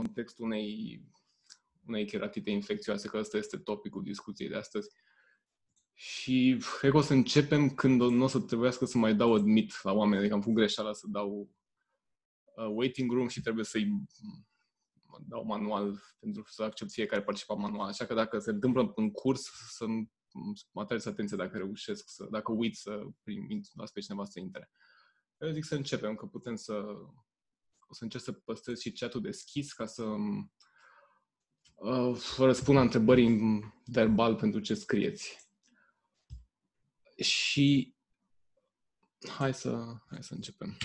contextul unei cheratite infecțioase, că ăsta este topicul discuției de astăzi. Și cred că o să începem când nu o să trebuiască să mai dau admit la oameni. Adică am făcut greșeala să dau waiting room și trebuie să-i dau manual pentru să accept fiecare participant manual. Așa că dacă se întâmplă în curs, să mă atrage atenție dacă reușesc, dacă uit să las pe cineva să intre. Eu zic să începem, că putem o să încerc să păstrez și chat-ul deschis ca să răspund la întrebări verbal pentru ce scrieți. Și hai să începem.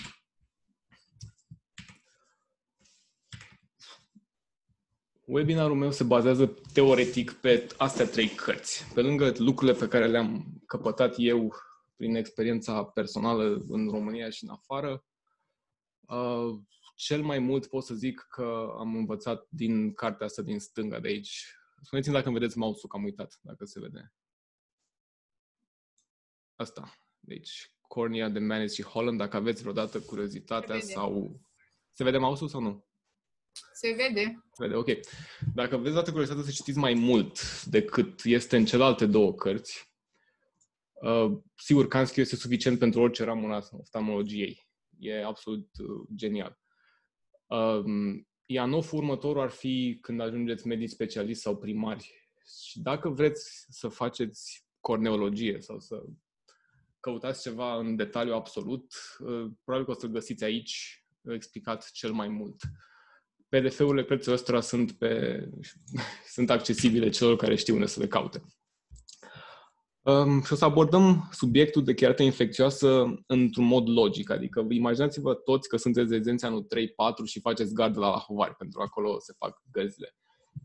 Webinarul meu se bazează teoretic pe astea 3 cărți. Pe lângă lucrurile pe care le-am căpătat eu prin experiența personală în România și în afară, cel mai mult pot să zic că am învățat din cartea asta din stânga de aici. Spuneți-mi dacă îmi vedeți mouse-ul, că am uitat dacă se vede. Asta. Deci, Cornea de Mannes și Holland, dacă aveți vreodată curiozitatea sau... Se vede mouse-ul sau nu? Se vede. Se vede, ok. Dacă aveți vreodată curiozitatea să citiți mai mult decât este în celelalte 2 cărți, sigur, Kansky este suficient pentru orice ramură a oftalmologiei. E absolut genial. Ianov următorul ar fi când ajungeți medici specialiști sau primari. Și dacă vreți să faceți corneologie sau să căutați ceva în detaliu absolut, probabil că o să-l găsiți aici explicat cel mai mult. PDF-urile cărților ăstora sunt accesibile celor care știu unde să le caute. Și o să abordăm subiectul de cheratite infecțioasă într-un mod logic, adică imaginați-vă toți că sunteți rezidenți anul 3-4 și faceți gardă la Lahovari, pentru că acolo se fac gărzile.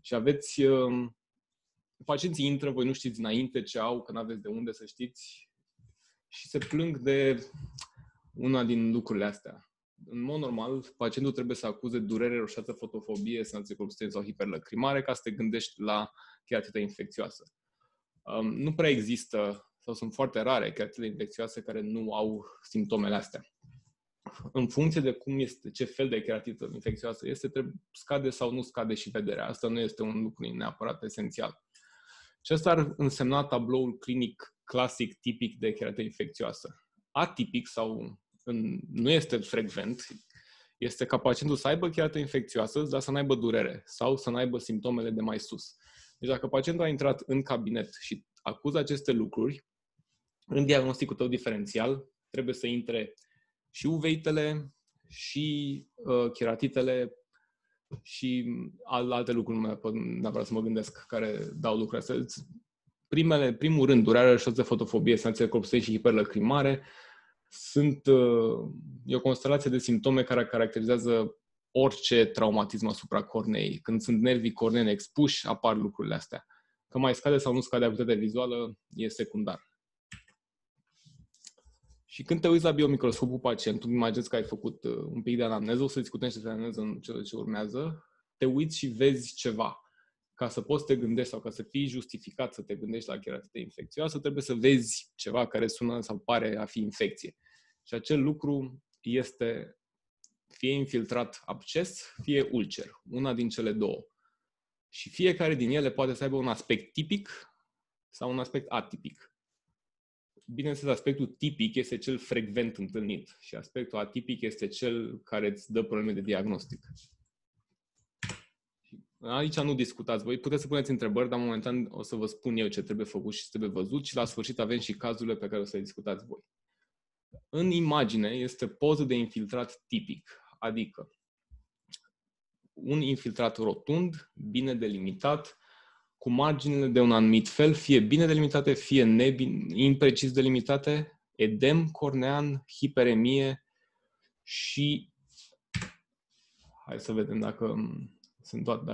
Și aveți, pacienții intră, voi nu știți înainte ce au, că n-aveți de unde să știți și se plâng de una din lucrurile astea. În mod normal, pacientul trebuie să acuze durere, roșeață, fotofobie, senzație corpusculare sau hiperlăcrimare ca să te gândești la cheratite infecțioasă. Nu prea există, sau sunt foarte rare, cheratite infecțioase care nu au simptomele astea. În funcție de cum este, ce fel de keratită infecțioasă este, scade sau nu scade și vederea. Asta nu este un lucru neapărat esențial. Și asta ar însemna tabloul clinic clasic, tipic de keratită infecțioasă. Atipic sau nu este frecvent, este ca pacientul să aibă keratită infecțioasă, dar să n-aibă durere sau să n-aibă simptomele de mai sus. Deci dacă pacientul a intrat în cabinet și acuză aceste lucruri, în diagnosticul tău diferențial trebuie să intre și uveitele, și keratitele și alte lucruri, nu neapărat să mă gândesc, care dau lucruri astea. Primul rând, durerea, roșeață, fotofobie, senzație corpusculare și hiperlăcrimare e o constelație de simptome care caracterizează orice traumatism asupra corneei. Când sunt nervii corneeni expuși, apar lucrurile astea. Că mai scade sau nu scade acuitatea vizuală e secundar. Și când te uiți la biomicroscopul pacientului, imaginezi că ai făcut un pic de anamneză, o să discutăm despre anamneză în cele ce urmează, te uiți și vezi ceva. Ca să poți să te gândești sau ca să fii justificat să te gândești la cheratite infecțioasă, trebuie să vezi ceva care sună sau pare a fi infecție. Și acel lucru este fie infiltrat absces, fie ulcer. Una din cele 2. Și fiecare din ele poate să aibă un aspect tipic sau un aspect atipic. Bineînțeles, aspectul tipic este cel frecvent întâlnit și aspectul atipic este cel care îți dă probleme de diagnostic. Aici nu discutați voi, puteți să puneți întrebări, dar momentan o să vă spun eu ce trebuie făcut și ce trebuie văzut și la sfârșit avem și cazurile pe care o să le discutați voi. În imagine este poză de infiltrat tipic, adică un infiltrat rotund, bine delimitat, cu marginile de un anumit fel, fie bine delimitate, fie imprecis delimitate, edem cornean, hiperemie și... Hai să vedem dacă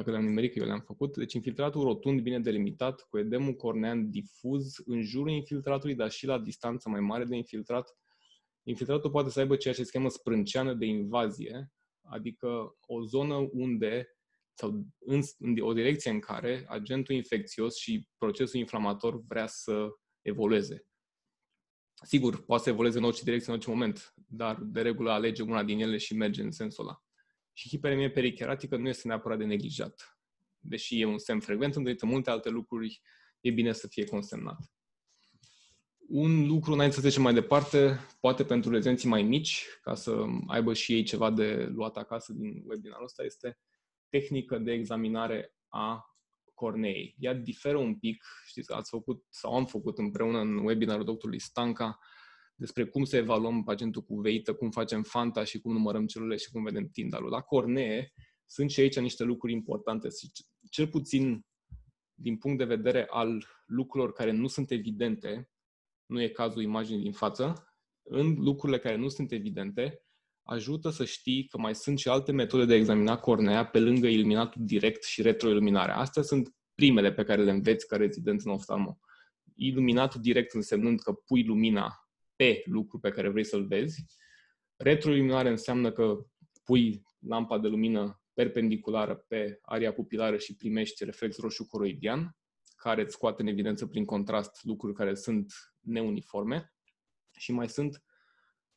le-am nimerit, că eu le-am făcut. Deci infiltratul rotund, bine delimitat, cu edemul cornean difuz în jurul infiltratului, dar și la distanță mai mare de infiltrat. Infiltratul poate să aibă ceea ce se cheamă sprânceană de invazie, adică o zonă unde, sau în o direcție în care agentul infecțios și procesul inflamator vrea să evolueze. Sigur, poate să evolueze în orice direcție, în orice moment, dar de regulă alege una din ele și merge în sensul ăla. Și hiperemie pericheratică nu este neapărat de neglijat. Deși e un semn frecvent întâlnit în multe alte lucruri, e bine să fie consemnat. Un lucru, înainte să trecem mai departe, poate pentru rezidenții mai mici, ca să aibă și ei ceva de luat acasă din webinarul ăsta, este tehnică de examinare a corneei. Ea diferă un pic, știți, ați făcut sau am făcut împreună în webinarul doctorului Stanca despre cum să evaluăm pacientul cu uveită, cum facem fanta și cum numărăm celulele și cum vedem tindalul. La cornee sunt și aici niște lucruri importante. Cel puțin din punct de vedere al lucrurilor care nu sunt evidente, nu e cazul imaginii din față, în lucrurile care nu sunt evidente, ajută să știi că mai sunt și alte metode de a examina cornea pe lângă iluminatul direct și retroiluminarea. Astea sunt primele pe care le înveți ca rezident în oftalmo. Iluminatul direct însemnând că pui lumina pe lucru pe care vrei să-l vezi. Retroiluminare înseamnă că pui lampa de lumină perpendiculară pe aria pupilară și primești reflex roșu coroidian, care îți scoate în evidență prin contrast lucruri care sunt neuniforme.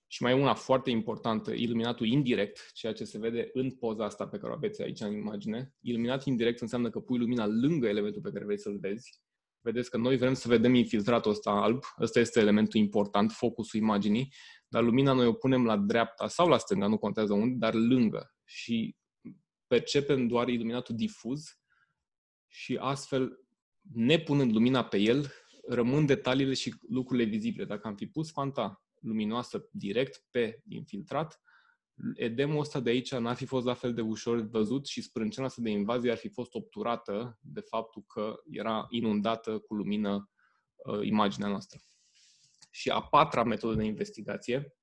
Și mai una foarte importantă, iluminatul indirect, ceea ce se vede în poza asta pe care o aveți aici în imagine. Iluminatul indirect înseamnă că pui lumina lângă elementul pe care vrei să-l vezi. Vedeți că noi vrem să vedem infiltratul ăsta alb, ăsta este elementul important, focusul imaginii, dar lumina noi o punem la dreapta sau la stânga, nu contează unde, dar lângă. Și percepem doar iluminatul difuz și astfel, nepunând lumina pe el, rămân detaliile și lucrurile vizibile. Dacă am fi pus fanta luminoasă direct pe infiltrat, edemul ăsta de aici n-ar fi fost la fel de ușor văzut și sprâncena asta de invazie ar fi fost obturată de faptul că era inundată cu lumină imaginea noastră. Și a patra metodă de investigație,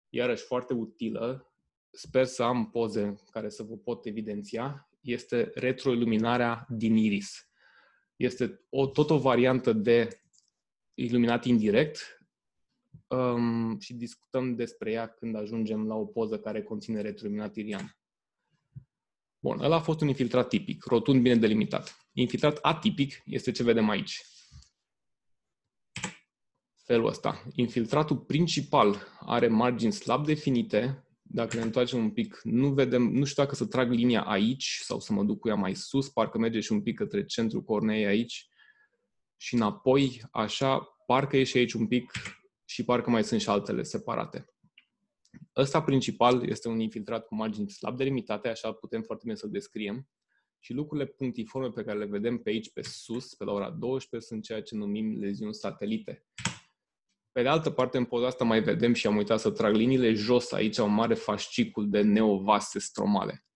iarăși foarte utilă, sper să am poze care să vă pot evidenția, este retroiluminarea din iris. Este tot o variantă de iluminat indirect și discutăm despre ea când ajungem la o poză care conține retroiluminat irian. Bun, ăla a fost un infiltrat tipic, rotund, bine delimitat. Infiltrat atipic este ce vedem aici. Felul ăsta. Infiltratul principal are margini slab definite. Dacă ne întoarcem un pic, nu știu dacă să trag linia aici sau să mă duc cu ea mai sus, parcă merge și un pic către centrul corneei aici și înapoi, așa, parcă e și aici un pic și parcă mai sunt și altele separate. Ăsta principal este un infiltrat cu margini slab delimitate, așa putem foarte bine să-l descriem. Și lucrurile punctiforme pe care le vedem pe aici, pe sus, pe la ora 12, sunt ceea ce numim leziuni satelite. Pe de altă parte, în poza asta mai vedem, și am uitat să trag liniile, jos aici un mare fascicul de neovase stromale.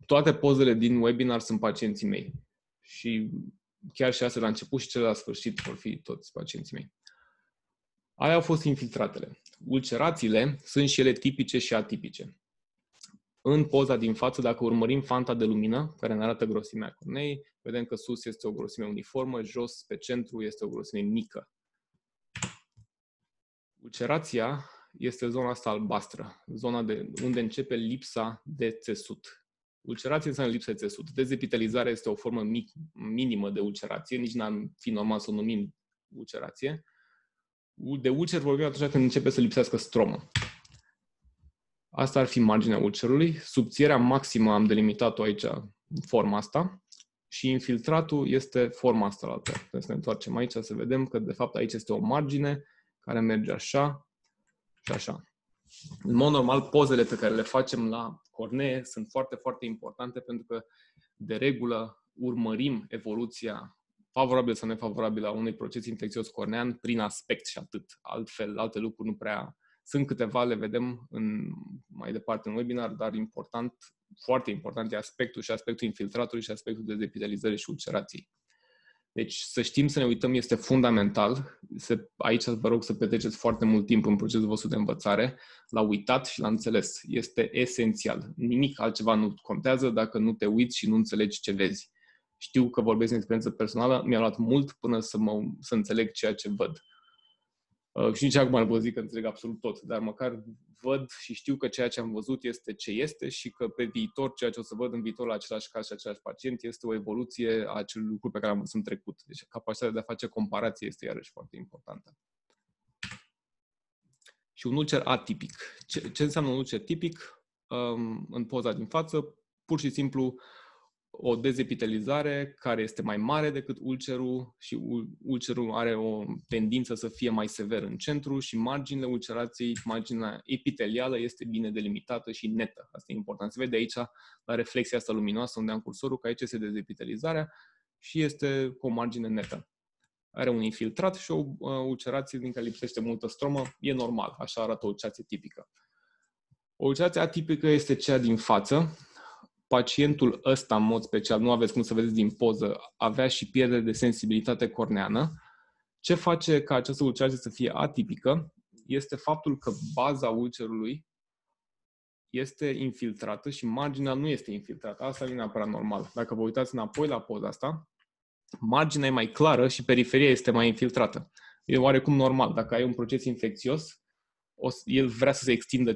Toate pozele din webinar sunt pacienții mei. Și chiar și astea la început și cele la sfârșit vor fi toți pacienții mei. Aia au fost infiltratele. Ulcerațiile sunt și ele tipice și atipice. În poza din față, dacă urmărim fanta de lumină, care ne arată grosimea corneei, vedem că sus este o grosime uniformă, jos, pe centru, este o grosime mică. Ulcerația este zona asta albastră, zona unde începe lipsa de țesut. Ulcerație înseamnă lipsa de țesut. Dezepitalizarea este o formă minimă de ulcerație, nici n-ar fi normal să o numim ulcerație. De ulcer vorbim atunci când începe să lipsească stromă. Asta ar fi marginea ulcerului. Subțierea maximă am delimitat-o aici, forma asta. Și infiltratul este forma asta la altă. Trebuie să ne întoarcem aici să vedem că de fapt aici este o margine care merge așa și așa. În mod normal, pozele pe care le facem la cornee sunt foarte, foarte importante pentru că de regulă urmărim evoluția favorabilă sau nefavorabilă a unui proces infecțios cornean prin aspect și atât. Altfel, alte lucruri nu prea... Sunt câteva, le vedem mai departe în webinar, dar important, foarte important e aspectul și aspectul infiltratului și aspectul dezepitalizării și ulcerației. Deci să știm să ne uităm este fundamental. Aici vă rog să petreceți foarte mult timp în procesul vostru de învățare, la uitat și la înțeles. Este esențial. Nimic altceva nu contează dacă nu te uiți și nu înțelegi ce vezi. Știu că vorbesc din experiență personală, mi-a luat mult până să înțeleg ceea ce văd. Și nici acum nu pot zic că înțeleg absolut tot, dar măcar văd și știu că ceea ce am văzut este ce este și că pe viitor, ceea ce o să văd în viitor la același caz și același pacient este o evoluție a acelui lucru pe care am văzut în trecut. Deci capacitatea de a face comparație este iarăși foarte importantă. și un ulcer atipic. Ce înseamnă un ulcer tipic? În poza din față, pur și simplu o dezepitelizare care este mai mare decât ulcerul și ulcerul are o tendință să fie mai sever în centru și marginile ulcerației, marginea epitelială este bine delimitată și netă. Asta e important. Se vede aici la reflexia asta luminoasă unde am cursorul că aici este dezepitelizarea și este cu o margine netă. Are un infiltrat și o ulcerație din care lipsește multă stromă. E normal, așa arată o ulcerație tipică. O ulcerație atipică este cea din față. Pacientul ăsta, în mod special, nu aveți cum să vedeți din poză, avea și pierdere de sensibilitate corneană. Ce face ca această ulcerație să fie atipică este faptul că baza ulcerului este infiltrată și marginea nu este infiltrată. Asta e neapărat normal. Dacă vă uitați înapoi la poza asta, marginea e mai clară și periferia este mai infiltrată. E oarecum normal. Dacă ai un proces infecțios, el vrea să se extindă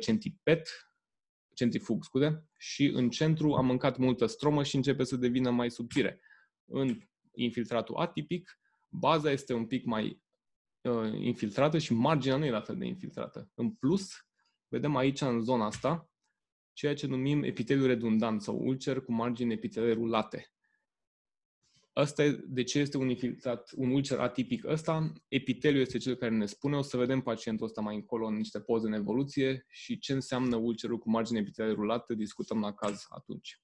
centrifug, și în centru a mâncat multă stromă și începe să devină mai subțire. În infiltratul atipic, baza este un pic mai infiltrată și marginea nu e la fel de infiltrată. În plus, vedem aici în zona asta ceea ce numim epiteliul redundant sau ulcer cu margini epiteliale rulate. De ce este un ulcer atipic ăsta? Epiteliul este cel care ne spune, o să vedem pacientul ăsta mai încolo în niște poze în evoluție și ce înseamnă ulcerul cu margine epiteliale rulate, discutăm la caz atunci.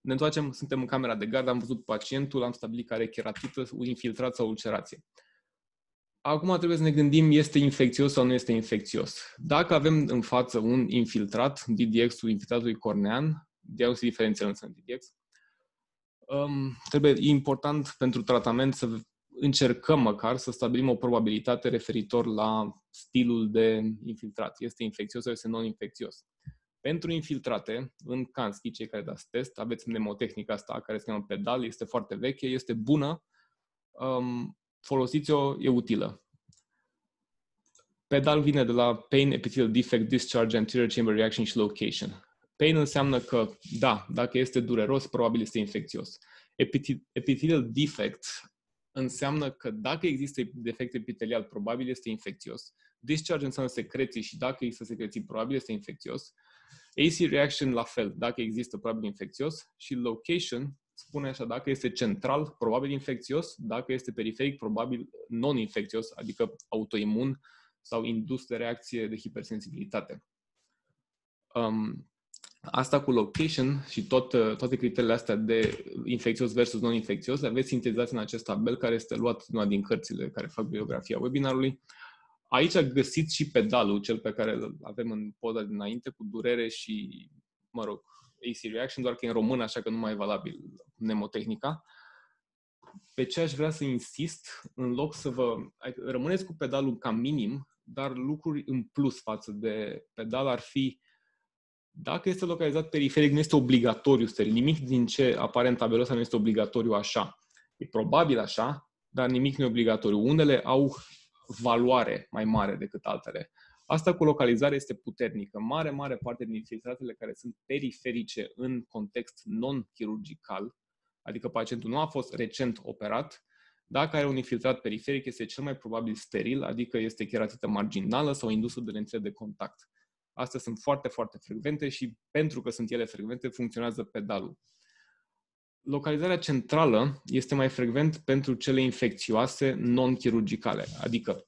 Ne întoarcem, suntem în camera de gardă, am văzut pacientul, am stabilit că are cheratită, un infiltrat sau ulcerație. Acum trebuie să ne gândim, este infecțios sau nu este infecțios. Dacă avem în față un infiltrat, DDX-ul infiltratului cornean, diagnostic diferențial însă în DDX, e important pentru tratament să încercăm măcar să stabilim o probabilitate referitor la stilul de infiltrat. Este infecțios sau este non-infecțios. Pentru infiltrate, în Kansky, cei care dați test, aveți mnemotehnica asta care se cheamă PEDAL, este foarte veche, este bună, folosiți-o, e utilă. PEDAL vine de la Pain, Epithelial Defect, Discharge, Anterior Chamber Reaction și Location. Pain înseamnă că, da, dacă este dureros, probabil este infecțios. Epithelial defect înseamnă că dacă există defect epitelial, probabil este infecțios. Discharge înseamnă secreții și dacă există secreții, probabil este infecțios. AC reaction, la fel, dacă există, probabil infecțios. Și location spune așa, dacă este central, probabil infecțios, dacă este periferic, probabil non-infecțios, adică autoimun sau indus de reacție de hipersensibilitate. Asta cu location și toate criteriile astea de infecțios versus non-infecțios le aveți sintezate în acest tabel care este luat una din cărțile care fac biografia webinarului. Aici găsiți și pedalul, cel pe care îl avem în poza dinainte, cu durere și, AC reaction, doar că e în român, așa că nu mai e valabil mnemotehnica. Pe ce aș vrea să insist, în loc să rămâneți cu pedalul ca minim, dar lucruri în plus față de pedal ar fi, dacă este localizat periferic, nu este obligatoriu steril. Nimic din ce apare în tabelul ăsta nu este obligatoriu așa. E probabil așa, dar nimic nu e obligatoriu. Unele au valoare mai mare decât altele. Asta cu localizare este puternică. Mare parte din infiltratele care sunt periferice în context non-chirurgical, adică pacientul nu a fost recent operat, dacă are un infiltrat periferic, este cel mai probabil steril, adică este cheratită marginală sau indusă de lentilă de contact. Astea sunt foarte frecvente și pentru că sunt ele frecvente, funcționează pedalul. Localizarea centrală este mai frecvent pentru cele infecțioase non-chirurgicale, adică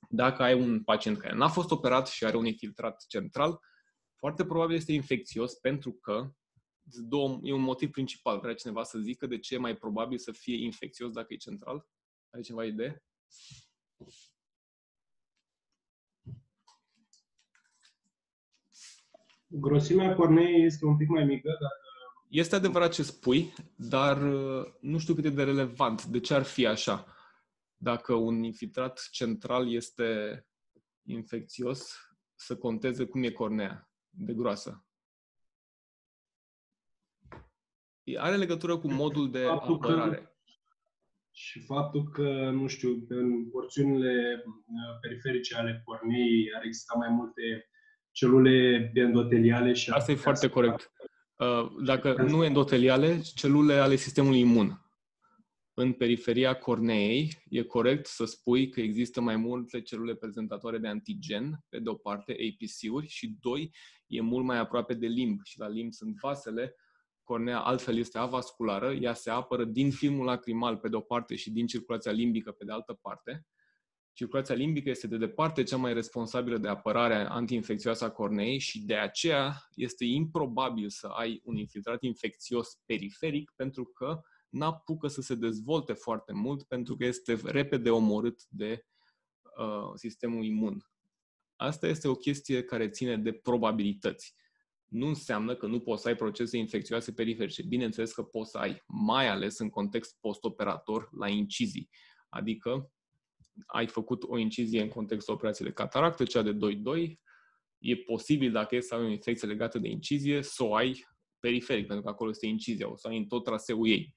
dacă ai un pacient care n-a fost operat și are un infiltrat central, foarte probabil este infecțios pentru că e un motiv principal. Vrea cineva să zică de ce e mai probabil să fie infecțios dacă e central? Are ceva idee? Grosimea corneei este un pic mai mică. Este adevărat ce spui, dar nu știu cât e de relevant. De ce ar fi așa? Dacă un infiltrat central este infecțios, să conteze cum e cornea de groasă. Are legătură cu modul de apărare. Și faptul că, nu știu, în porțiunile periferice ale corneei ar exista mai multe celule endoteliale și... Asta e foarte corect. Dacă nu endoteliale, celule ale sistemului imun. în periferia corneei, e corect să spui că există mai multe celule prezentatoare de antigen, pe de o parte, APC-uri, și doi, e mult mai aproape de limb. Și la limb sunt vasele, cornea altfel este avasculară, ea se apără din filmul lacrimal pe de o parte și din circulația limbică pe de altă parte. Circulația limbică este de departe cea mai responsabilă de apărare antiinfecțioasă a corneei și de aceea este improbabil să ai un infiltrat infecțios periferic, pentru că n-apucă să se dezvolte foarte mult, pentru că este repede omorât de sistemul imun. Asta este o chestie care ține de probabilități. Nu înseamnă că nu poți să ai procese infecțioase periferice. Bineînțeles că poți să ai, mai ales în context postoperator la incizii. Adică ai făcut o incizie în contextul operației de cataractă, cea de 2-2, e posibil, dacă este să ai o infecție legată de incizie, să o ai periferic, pentru că acolo este incizia, o să ai în tot traseul ei.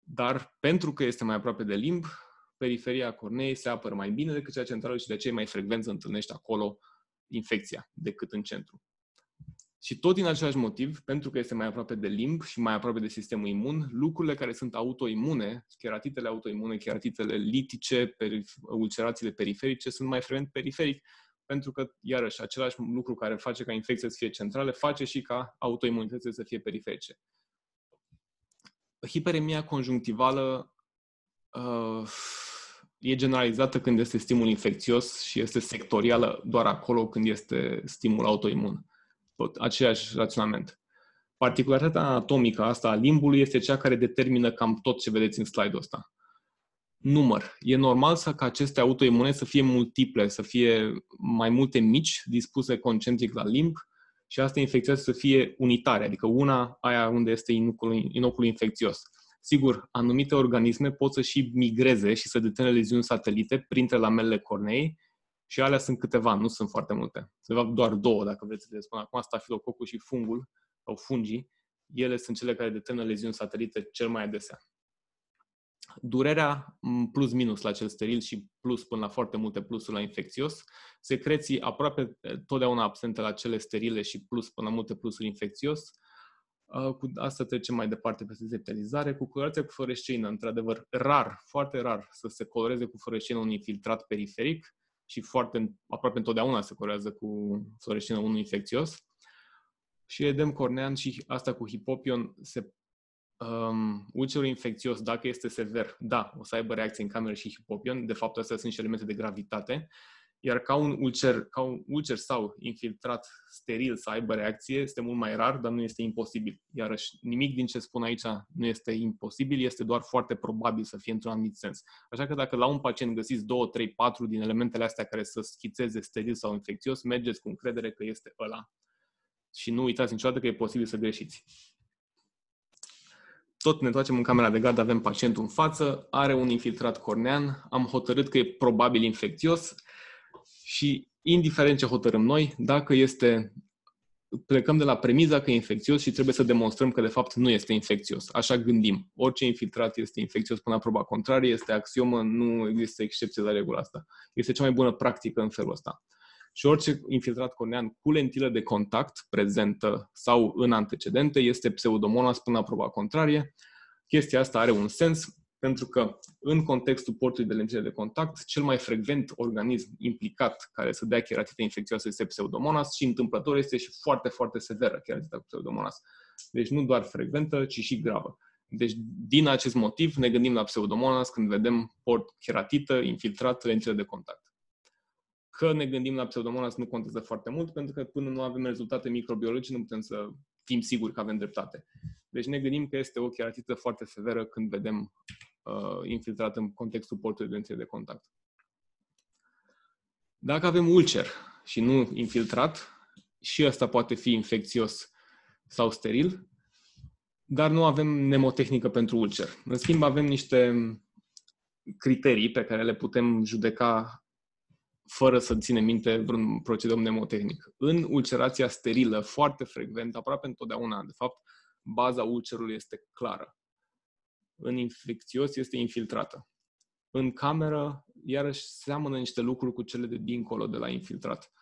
Dar pentru că este mai aproape de limb, periferia corneei se apără mai bine decât cea centrală și de aceea mai frecvent se întâlnește acolo infecția decât în centru. Și tot din același motiv, pentru că este mai aproape de limb și mai aproape de sistemul imun, lucrurile care sunt autoimune, keratitele autoimune, keratitele litice, ulcerațiile periferice, sunt mai frecvent periferic, pentru că, iarăși, același lucru care face ca infecția să fie centrale, face și ca autoimunitățile să fie periferice. Hiperemia conjunctivală e generalizată când este stimul infecțios și este sectorială doar acolo când este stimul autoimun. Aceeași raționament. Particularitatea anatomică asta a limbului este cea care determină cam tot ce vedeți în slide-ul ăsta. Număr. E normal ca aceste autoimune să fie multiple, să fie mai multe mici, dispuse concentric la limb, și asta infecțioase să fie unitare, adică una, aia unde este inoculul infecțios. Sigur, anumite organisme pot să și migreze și să determine leziuni satelite printre lamelele corneei, și alea sunt câteva, nu sunt foarte multe. De fapt, doar două, dacă vreți să le spun acum, stafilococul și fungul, sau fungii, ele sunt cele care determină leziuni satelite cel mai adesea. Durerea plus-minus la cel steril și plus până la foarte multe plusuri la infecțios, secreții aproape totdeauna absente la cele sterile și plus până la multe plusuri infecțios. Cu asta trecem mai departe pe dezeptalizare. Cu colorația cu fluoresceină, într-adevăr, rar, foarte rar să se coloreze cu fluoresceină un infiltrat periferic și aproape întotdeauna se colorează cu fluoresceină unul infecțios. Și edem cornean și asta cu hipopion, ulcerul infecțios, dacă este sever, da, o să aibă reacție în cameră și hipopion. De fapt, astea sunt și elemente de gravitate. Iar ca un ulcer sau infiltrat steril să aibă reacție este mult mai rar, dar nu este imposibil. Iarăși, nimic din ce spun aici nu este imposibil, este doar foarte probabil să fie într-un anumit sens. Așa că dacă la un pacient găsiți 2, 3, 4 din elementele astea care să schițeze steril sau infecțios, mergeți cu încredere că este ăla. Și nu uitați niciodată că e posibil să greșiți. Tot ne întoarcem în camera de gardă, avem pacientul în față, are un infiltrat cornean, am hotărât că e probabil infecțios și indiferent ce hotărâm noi, dacă plecăm de la premiza că e infecțios și trebuie să demonstrăm că de fapt nu este infecțios. Așa gândim. Orice infiltrat este infecțios până la proba contrarie, este axiomă, nu există excepție la regula asta. Este cea mai bună practică în felul ăsta. Și orice infiltrat cornean cu lentilă de contact prezentă sau în antecedente este pseudomonas până la proba contrarie. Chestia asta are un sens pentru că în contextul portului de lentilă de contact, cel mai frecvent organism implicat care să dea keratită infecțioasă este pseudomonas și întâmplător este și foarte, foarte severă keratita cu pseudomonas. Deci nu doar frecventă, ci și gravă. Deci din acest motiv ne gândim la pseudomonas când vedem keratită, infiltrat, lentilă de contact. Că ne gândim la pseudomonas nu contează foarte mult, pentru că până nu avem rezultate microbiologice, nu putem să fim siguri că avem dreptate. Deci ne gândim că este o keratită foarte severă când vedem infiltrat în contextul portului de lentilă de contact. Dacă avem ulcer și nu infiltrat, și ăsta poate fi infecțios sau steril, dar nu avem mnemotehnică pentru ulcer. În schimb, avem niște criterii pe care le putem judeca fără să ținem minte vreun procedeu mnemotehnic. În ulcerația sterilă, foarte frecvent, aproape întotdeauna, de fapt, baza ulcerului este clară. În infecțios este infiltrată. În cameră, iarăși, seamănă niște lucruri cu cele de dincolo de la infiltrat.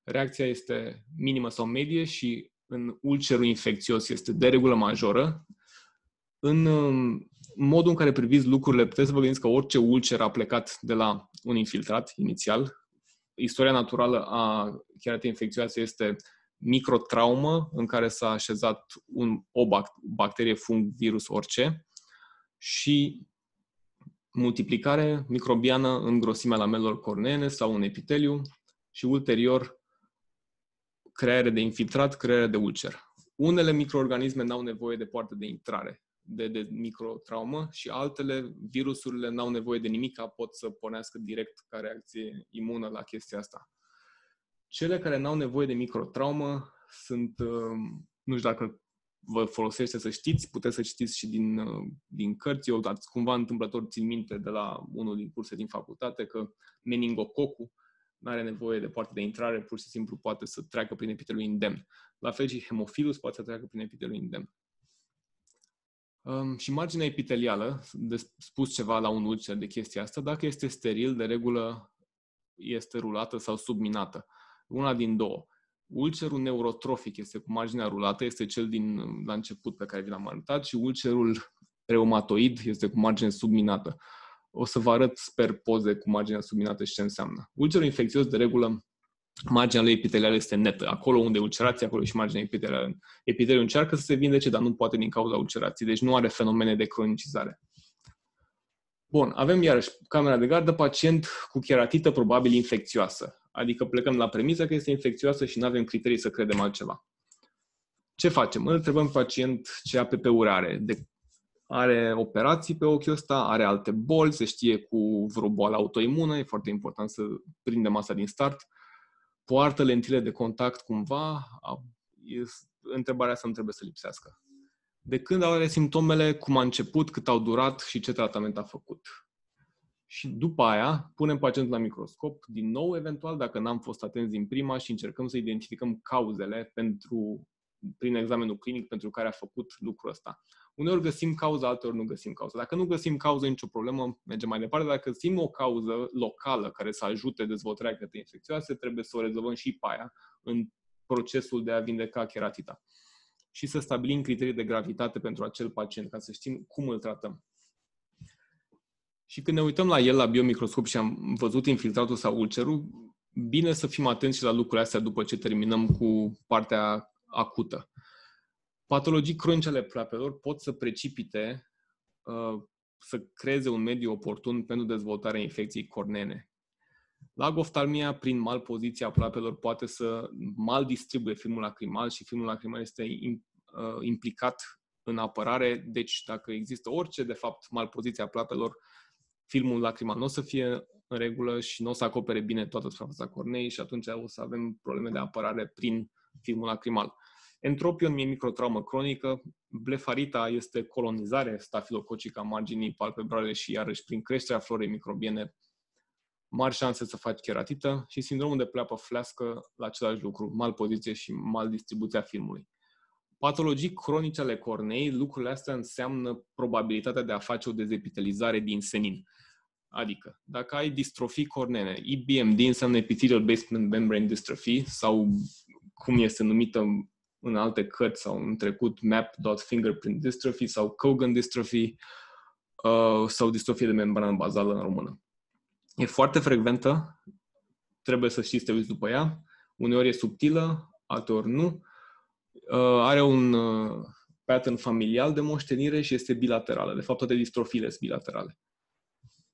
Reacția este minimă sau medie și în ulcerul infecțios este de regulă majoră. În modul în care priviți lucrurile, puteți să vă gândiți că orice ulcer a plecat de la un infiltrat inițial. Istoria naturală a keratei infecțioase este microtraumă în care s-a așezat o bacterie, fung, virus, orice și multiplicare microbiană în grosimea lamelelor corneene sau în epiteliu și ulterior creare de infiltrat, creare de ulcer. Unele microorganisme n-au nevoie de poartă de intrare de microtraumă și altele, virusurile, n-au nevoie de nimic, pot să pornească direct ca reacție imună la chestia asta. Cele care n-au nevoie de microtraumă sunt, nu știu dacă vă folosește să știți, puteți să citiți și din cărți. Eu cumva întâmplător țin minte de la unul din curse din facultate că meningococul nu are nevoie de poartă de intrare, pur și simplu poate să treacă prin epiteliul indemn. La fel și Haemophilus poate să treacă prin epiteliul indemn. Și marginea epitelială, de spus ceva la un ulcer de chestia asta, dacă este steril, de regulă este rulată sau subminată. Una din două. Ulcerul neurotrofic este cu marginea rulată, este cel la început pe care vi l-am arătat, și ulcerul reumatoid este cu margine subminată. O să vă arăt, sper, poze cu marginea subminată și ce înseamnă. Ulcerul infecțios, de regulă, marginea lui epitelială este netă. Acolo unde e ulcerație, acolo și marginea epitelială. Epiteliul încearcă să se vindece, dar nu poate din cauza ulcerației. Deci nu are fenomene de cronicizare. Bun, avem iarăși camera de gardă, pacient cu keratită probabil infecțioasă. Adică plecăm la premisa că este infecțioasă și nu avem criterii să credem altceva. Ce facem? Îl întrebăm pacient ce APP-uri are. Are operații pe ochiul ăsta, are alte boli, se știe cu vreo boală autoimună, e foarte important să prindem asta din start. Poartă lentile de contact cumva? Întrebarea asta nu trebuie să lipsească. De când are simptomele, cum a început, cât au durat și ce tratament a făcut. Și după aia punem pacientul la microscop, din nou eventual, dacă n-am fost atenți din prima, și încercăm să identificăm cauzele prin examenul clinic pentru care a făcut lucrul ăsta. Uneori găsim cauza, alteori nu găsim cauza. Dacă nu găsim cauză, nicio problemă, mergem mai departe. Dacă găsim o cauză locală care să ajute dezvoltarea keratei infecțioase, trebuie să o rezolvăm și pe aia în procesul de a vindeca keratita. Și să stabilim criterii de gravitate pentru acel pacient, ca să știm cum îl tratăm. Și când ne uităm la el la biomicroscop și am văzut infiltratul sau ulcerul, bine să fim atenți și la lucrurile astea după ce terminăm cu partea acută. Patologii cronice ale pleoapelor pot să precipite, să creeze un mediu oportun pentru dezvoltarea infecției corneene. Lagoftalmia, prin malpoziția pleoapelor, poate să maldistribuie filmul lacrimal și filmul lacrimal este implicat în apărare. Deci, dacă există orice, de fapt, malpoziția pleoapelor, filmul lacrimal nu o să fie în regulă și nu o să acopere bine toată suprafața corneei și atunci o să avem probleme de apărare prin filmul lacrimal. Entropion e microtraumă cronică, blefarita este colonizare stafilococică a marginii palpebrale și iarăși prin creșterea florei microbiene mari șanse să faci keratită, și sindromul de pleoapă flească la același lucru, malpoziție și maldistribuția filmului. Patologii cronice ale corneei, lucrurile astea înseamnă probabilitatea de a face o dezepitelizare din senin. Adică, dacă ai distrofii corneene, EBMD înseamnă Epithelial Basement Membrane Dystrophy, sau cum este numită în alte cărți sau în trecut, MAP.fingerprint dystrophy sau Cogan dystrophy sau distrofie de membrană bazală în română. E foarte frecventă, trebuie să știți, te uiți după ea, uneori e subtilă, alteori nu. Are un pattern familial de moștenire și este bilaterală. De fapt, toate distrofiile sunt bilaterale.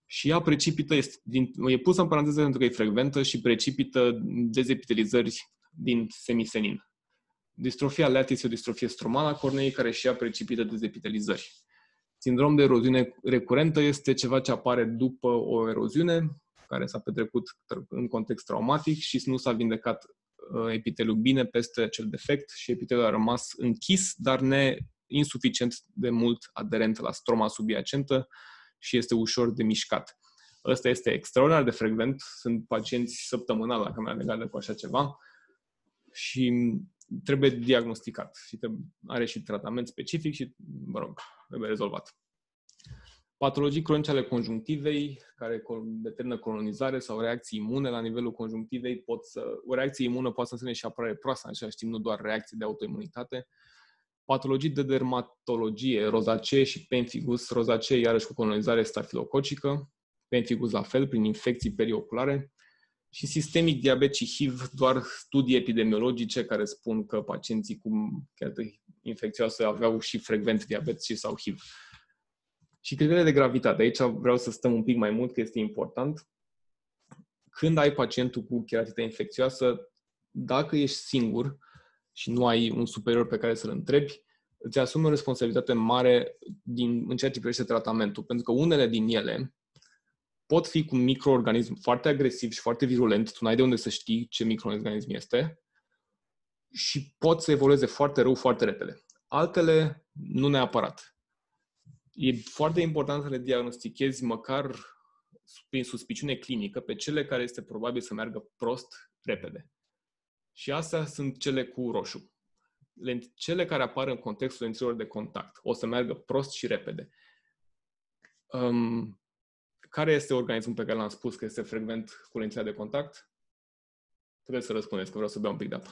Și ea precipită, e pusă în paranteză pentru că e frecventă și precipită dezepitelizări din semisenin. Distrofia lattice e o distrofie stromală a corneei care și ea precipită dezepitelizări. Sindrom de eroziune recurentă este ceva ce apare după o eroziune care s-a petrecut în context traumatic și nu s-a vindecat epiteliul bine peste acel defect și epiteliul a rămas închis, dar insuficient de mult aderent la stroma subiacentă și este ușor de mișcat. Ăsta este extraordinar de frecvent. Sunt pacienți săptămânal la camera de gardă cu așa ceva și trebuie diagnosticat și are și tratament specific și, trebuie rezolvat. Patologii cronice ale conjunctivei, care determină colonizare sau reacții imune la nivelul conjunctivei, o reacție imună poate să însemne și apărare proastă în același timp, nu doar reacții de autoimunitate. Patologii de dermatologie, rozacee și pemphigus, rozacee iarăși cu colonizare stafilococică, pemphigus la fel, prin infecții perioculare, și sistemic diabet și HIV, doar studii epidemiologice care spun că pacienții cu chiarită infecțioasă aveau și frecvent diabet și sau HIV. Și criteriile de gravitate. Aici vreau să stăm un pic mai mult, că este important. Când ai pacientul cu cheratită infecțioasă, dacă ești singur și nu ai un superior pe care să-l întrebi, îți asumi o responsabilitate mare în ceea ce privește tratamentul. Pentru că unele din ele pot fi cu un microorganism foarte agresiv și foarte virulent, tu n-ai de unde să știi ce microorganism este, și pot să evolueze foarte rău, foarte repede. Altele, nu neapărat. E foarte important să le diagnostichezi măcar prin suspiciune clinică pe cele care este probabil să meargă prost repede. Și astea sunt cele cu roșu. Cele care apar în contextul lentilor de contact. O să meargă prost și repede. Care este organismul pe care l-am spus că este frecvent cu lentila de contact? Trebuie să răspundeți, că vreau să beau un pic de apă.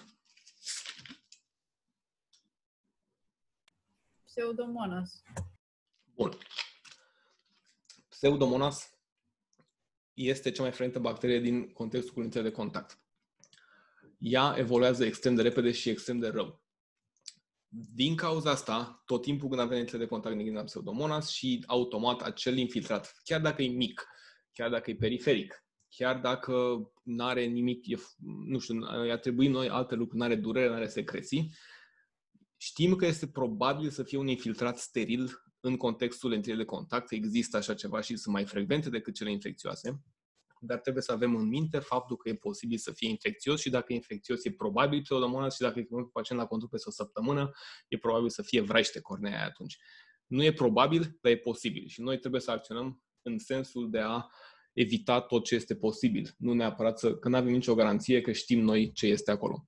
Pseudomonas. Bun. Pseudomonas este cea mai frecventă bacterie din contextul cu lentile de contact. Ea evoluează extrem de repede și extrem de rău. Din cauza asta, tot timpul când avem lentile de contact ne gândim la Pseudomonas și automat acel infiltrat, chiar dacă e mic, chiar dacă e periferic, chiar dacă nu are nimic, nu știu, i-a trebuit noi alte lucruri, nu are durere, nu are secreții, știm că este probabil să fie un infiltrat steril în contextul lentilei de contact. Există așa ceva și sunt mai frecvente decât cele infecțioase, dar trebuie să avem în minte faptul că e posibil să fie infecțios și dacă e infecțios e probabil Pseudomonas și dacă e un pacient la control peste o săptămână, e probabil să fie vraiște cornea aia atunci. Nu e probabil, dar e posibil și noi trebuie să acționăm în sensul de a evita tot ce este posibil. Nu neapărat că nu avem nicio garanție că știm noi ce este acolo.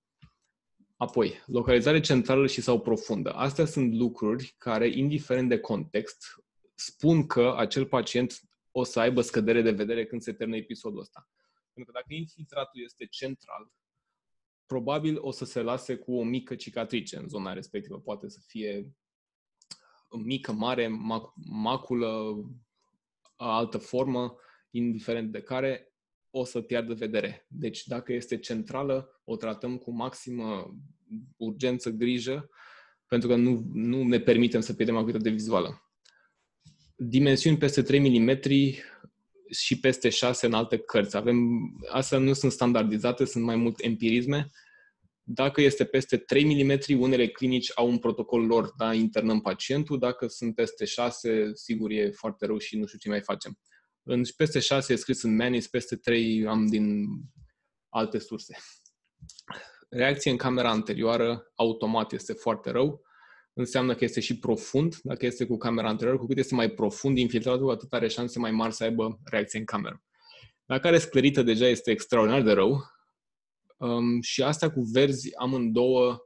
Apoi, localizare centrală și sau profundă. Astea sunt lucruri care, indiferent de context, spun că acel pacient o să aibă scădere de vedere când se termină episodul ăsta. Pentru că dacă infiltratul este central, probabil o să se lase cu o mică cicatrice în zona respectivă. Poate să fie mică, mare, maculă, altă formă, indiferent de care, o să piardă vedere. Deci dacă este centrală, o tratăm cu maximă urgență, grijă, pentru că nu ne permitem să pierdem acuitate vizuală. Dimensiuni peste 3 mm și peste 6 în alte cărți. Astea nu sunt standardizate, sunt mai mult empirisme. Dacă este peste 3 mm, unele clinici au un protocol lor, da, internăm pacientul. Dacă sunt peste 6, sigur e foarte rău și nu știu ce mai facem. Peste 6 e scris în Manis, peste 3 am din alte surse. Reacție în camera anterioară, automat este foarte rău. Înseamnă că este și profund. Dacă este cu camera anterioară, cu cât este mai profund infiltratul, cu atât are șanse mai mari să aibă reacție în cameră. Dacă are sclerită, deja este extraordinar de rău. Și astea cu verzi, amândouă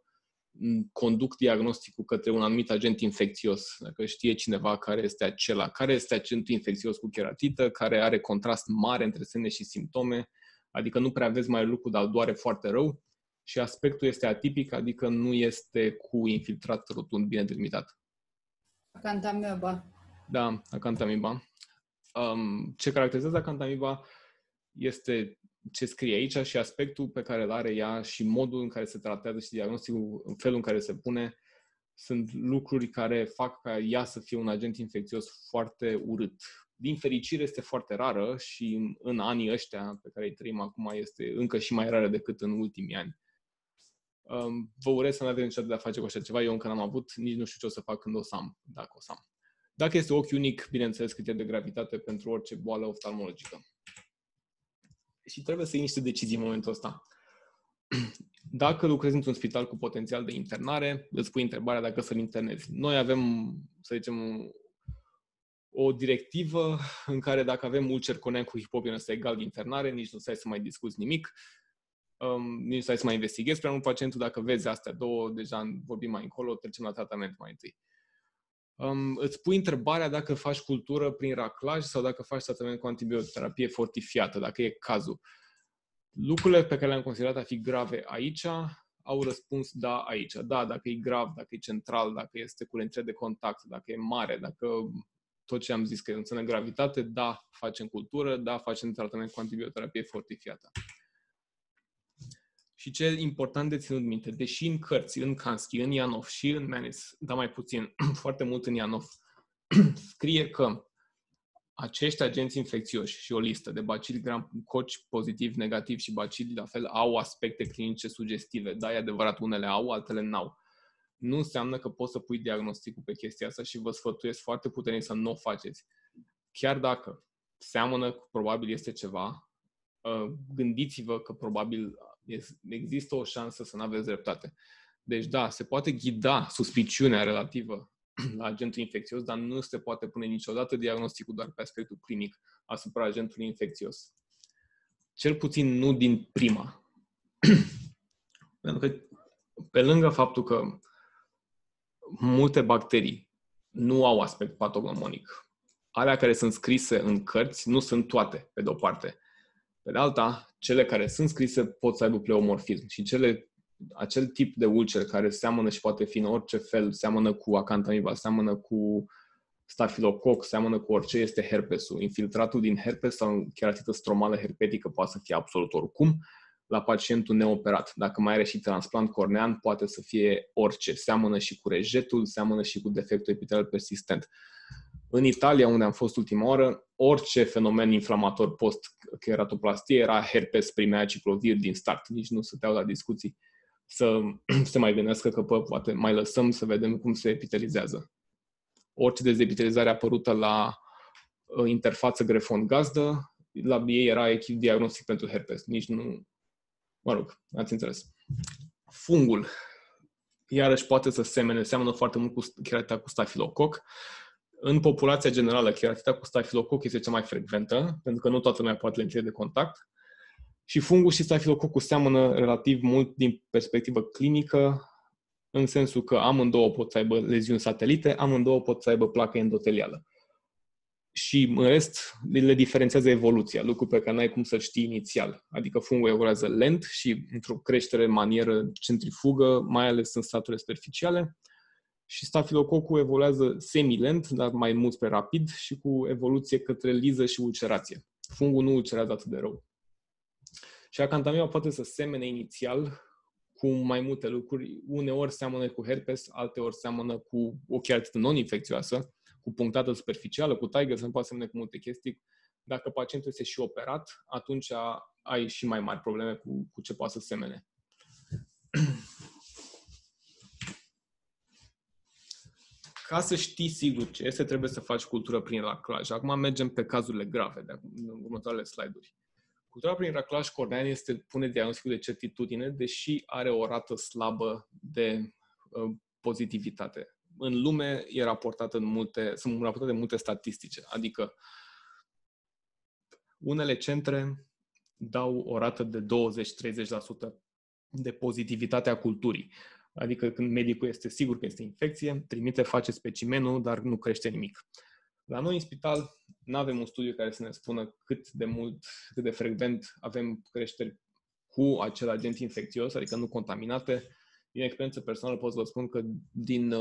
conduc diagnosticul către un anumit agent infecțios. Dacă știe cineva care este acela, care este agentul infecțios cu cheratită, care are contrast mare între semne și simptome, adică nu prea vezi mai lucru, dar doare foarte rău, și aspectul este atipic, adică nu este cu infiltrat rotund bine delimitat. Acantamiba. Da, acantamiba. Ce caracterizează acantamiba este ce scrie aici și aspectul pe care îl are ea și modul în care se tratează și diagnosticul, în felul în care se pune, sunt lucruri care fac ca ea să fie un agent infecțios foarte urât. Din fericire este foarte rară și în anii ăștia pe care îi trăim acum este încă și mai rară decât în ultimii ani. Vă urez să nu aveți niciodată de a face cu așa ceva. Eu încă n-am avut, nici nu știu ce o să fac când o să am, dacă o să am. Dacă este ochi unic, bineînțeles, criterii de gravitate pentru orice boală oftalmologică. Și trebuie să iei niște decizii în momentul ăsta. Dacă lucrezi într-un spital cu potențial de internare, îți pui întrebarea dacă să-l internezi. Noi avem, să zicem, o directivă în care dacă avem ulcer conean cu hipopien ăsta egal de internare, nici nu stai să mai discuți nimic, nici nu stai să mai investighezi prea mult pacientul. Dacă vezi astea două, deja vorbim mai încolo, trecem la tratament mai întâi. Îți pui întrebarea dacă faci cultură prin raclaj sau dacă faci tratament cu antibioterapie fortifiată, dacă e cazul. Lucrurile pe care le-am considerat a fi grave aici au răspuns da aici. Da, dacă e grav, dacă e central, dacă este cu lentilă de contact, dacă e mare, dacă tot ce am zis că înseamnă gravitate, da, facem cultură, da, facem tratament cu antibioterapie fortifiată. Și ce e important de ținut minte, deși în cărți, în Kansky, în Ianov și în Manis, dar mai puțin, foarte mult în Ianov, scrie că acești agenți infecțioși și o listă de bacili gram-coci pozitiv, negativ și bacili la fel au aspecte clinice sugestive. Da, e adevărat, unele au, altele n-au. Nu înseamnă că poți să pui diagnosticul pe chestia asta și vă sfătuiesc foarte puternic să nu o faceți. Chiar dacă seamănă, probabil este ceva, gândiți-vă că probabil există o șansă să nu aveți dreptate. Deci da, se poate ghida suspiciunea relativă la agentul infecțios, dar nu se poate pune niciodată diagnosticul doar pe aspectul clinic asupra agentului infecțios. Cel puțin nu din prima. Pentru că pe lângă faptul că multe bacterii nu au aspect patognomonic, alea care sunt scrise în cărți nu sunt toate, pe de-o parte. Pe de alta, cele care sunt scrise pot să aibă pleomorfism și acel tip de ulcer care seamănă și poate fi în orice fel, seamănă cu acantamiba, seamănă cu stafilococ, seamănă cu orice, este herpesul. Infiltratul din herpes sau keratită stromală herpetică poate să fie absolut oricum la pacientul neoperat. Dacă mai are și transplant cornean, poate să fie orice. Seamănă și cu rejetul, seamănă și cu defectul epitelial persistent. În Italia, unde am fost ultima oară, orice fenomen inflamator post-keratoplastie era herpes primea ciclovir din start. Nici nu stăteau la discuții să se mai gândească că poate mai lăsăm să vedem cum se epitelizează. Orice dezepitelizare apărută la interfață grefon-gazdă, la ei era echip diagnostic pentru herpes. Nici nu... Mă rog, ați înțeles. Fungul, iarăși poate să seamănă foarte mult cu keratita cu stafilococ. În populația generală, keratita cu stafilococ este cea mai frecventă, pentru că nu toată lumea poate lentilă de contact. Și fungul și stafilococul seamănă relativ mult din perspectivă clinică, în sensul că amândouă pot să aibă leziuni satelite, amândouă pot să aibă placă endotelială. Și în rest le diferențiază evoluția, lucru pe care n-ai cum să știi inițial. Adică fungul evoluează lent și într-o creștere manieră centrifugă, mai ales în staturile superficiale. Și stafilococul evoluează semi-lent, dar mai mult spre rapid și cu evoluție către liză și ulcerație. Fungul nu ulcerează atât de rău. Și acantamiba poate să semene inițial cu mai multe lucruri. Uneori seamănă cu herpes, alteori seamănă cu o keratită non-infecțioasă, cu punctată superficială, cu tiger, se poate semene cu multe chestii. Dacă pacientul este și operat, atunci ai și mai mari probleme cu ce poate să semene. Ca să știi sigur ce este, trebuie să faci cultură prin raclaj. Acum mergem pe cazurile grave, de următoarele slide-uri. Cultura prin raclaj cornean pune diagnosticul de certitudine, deși are o rată slabă de pozitivitate. În lume sunt raportate multe statistice, adică unele centre dau o rată de 20-30% de pozitivitate a culturii. Adică când medicul este sigur că este infecție, trimite, face specimenul, dar nu crește nimic. La noi în spital nu avem un studiu care să ne spună cât de frecvent avem creșteri cu acel agent infecțios, adică nu contaminate. Din experiență personală pot să vă spun că din,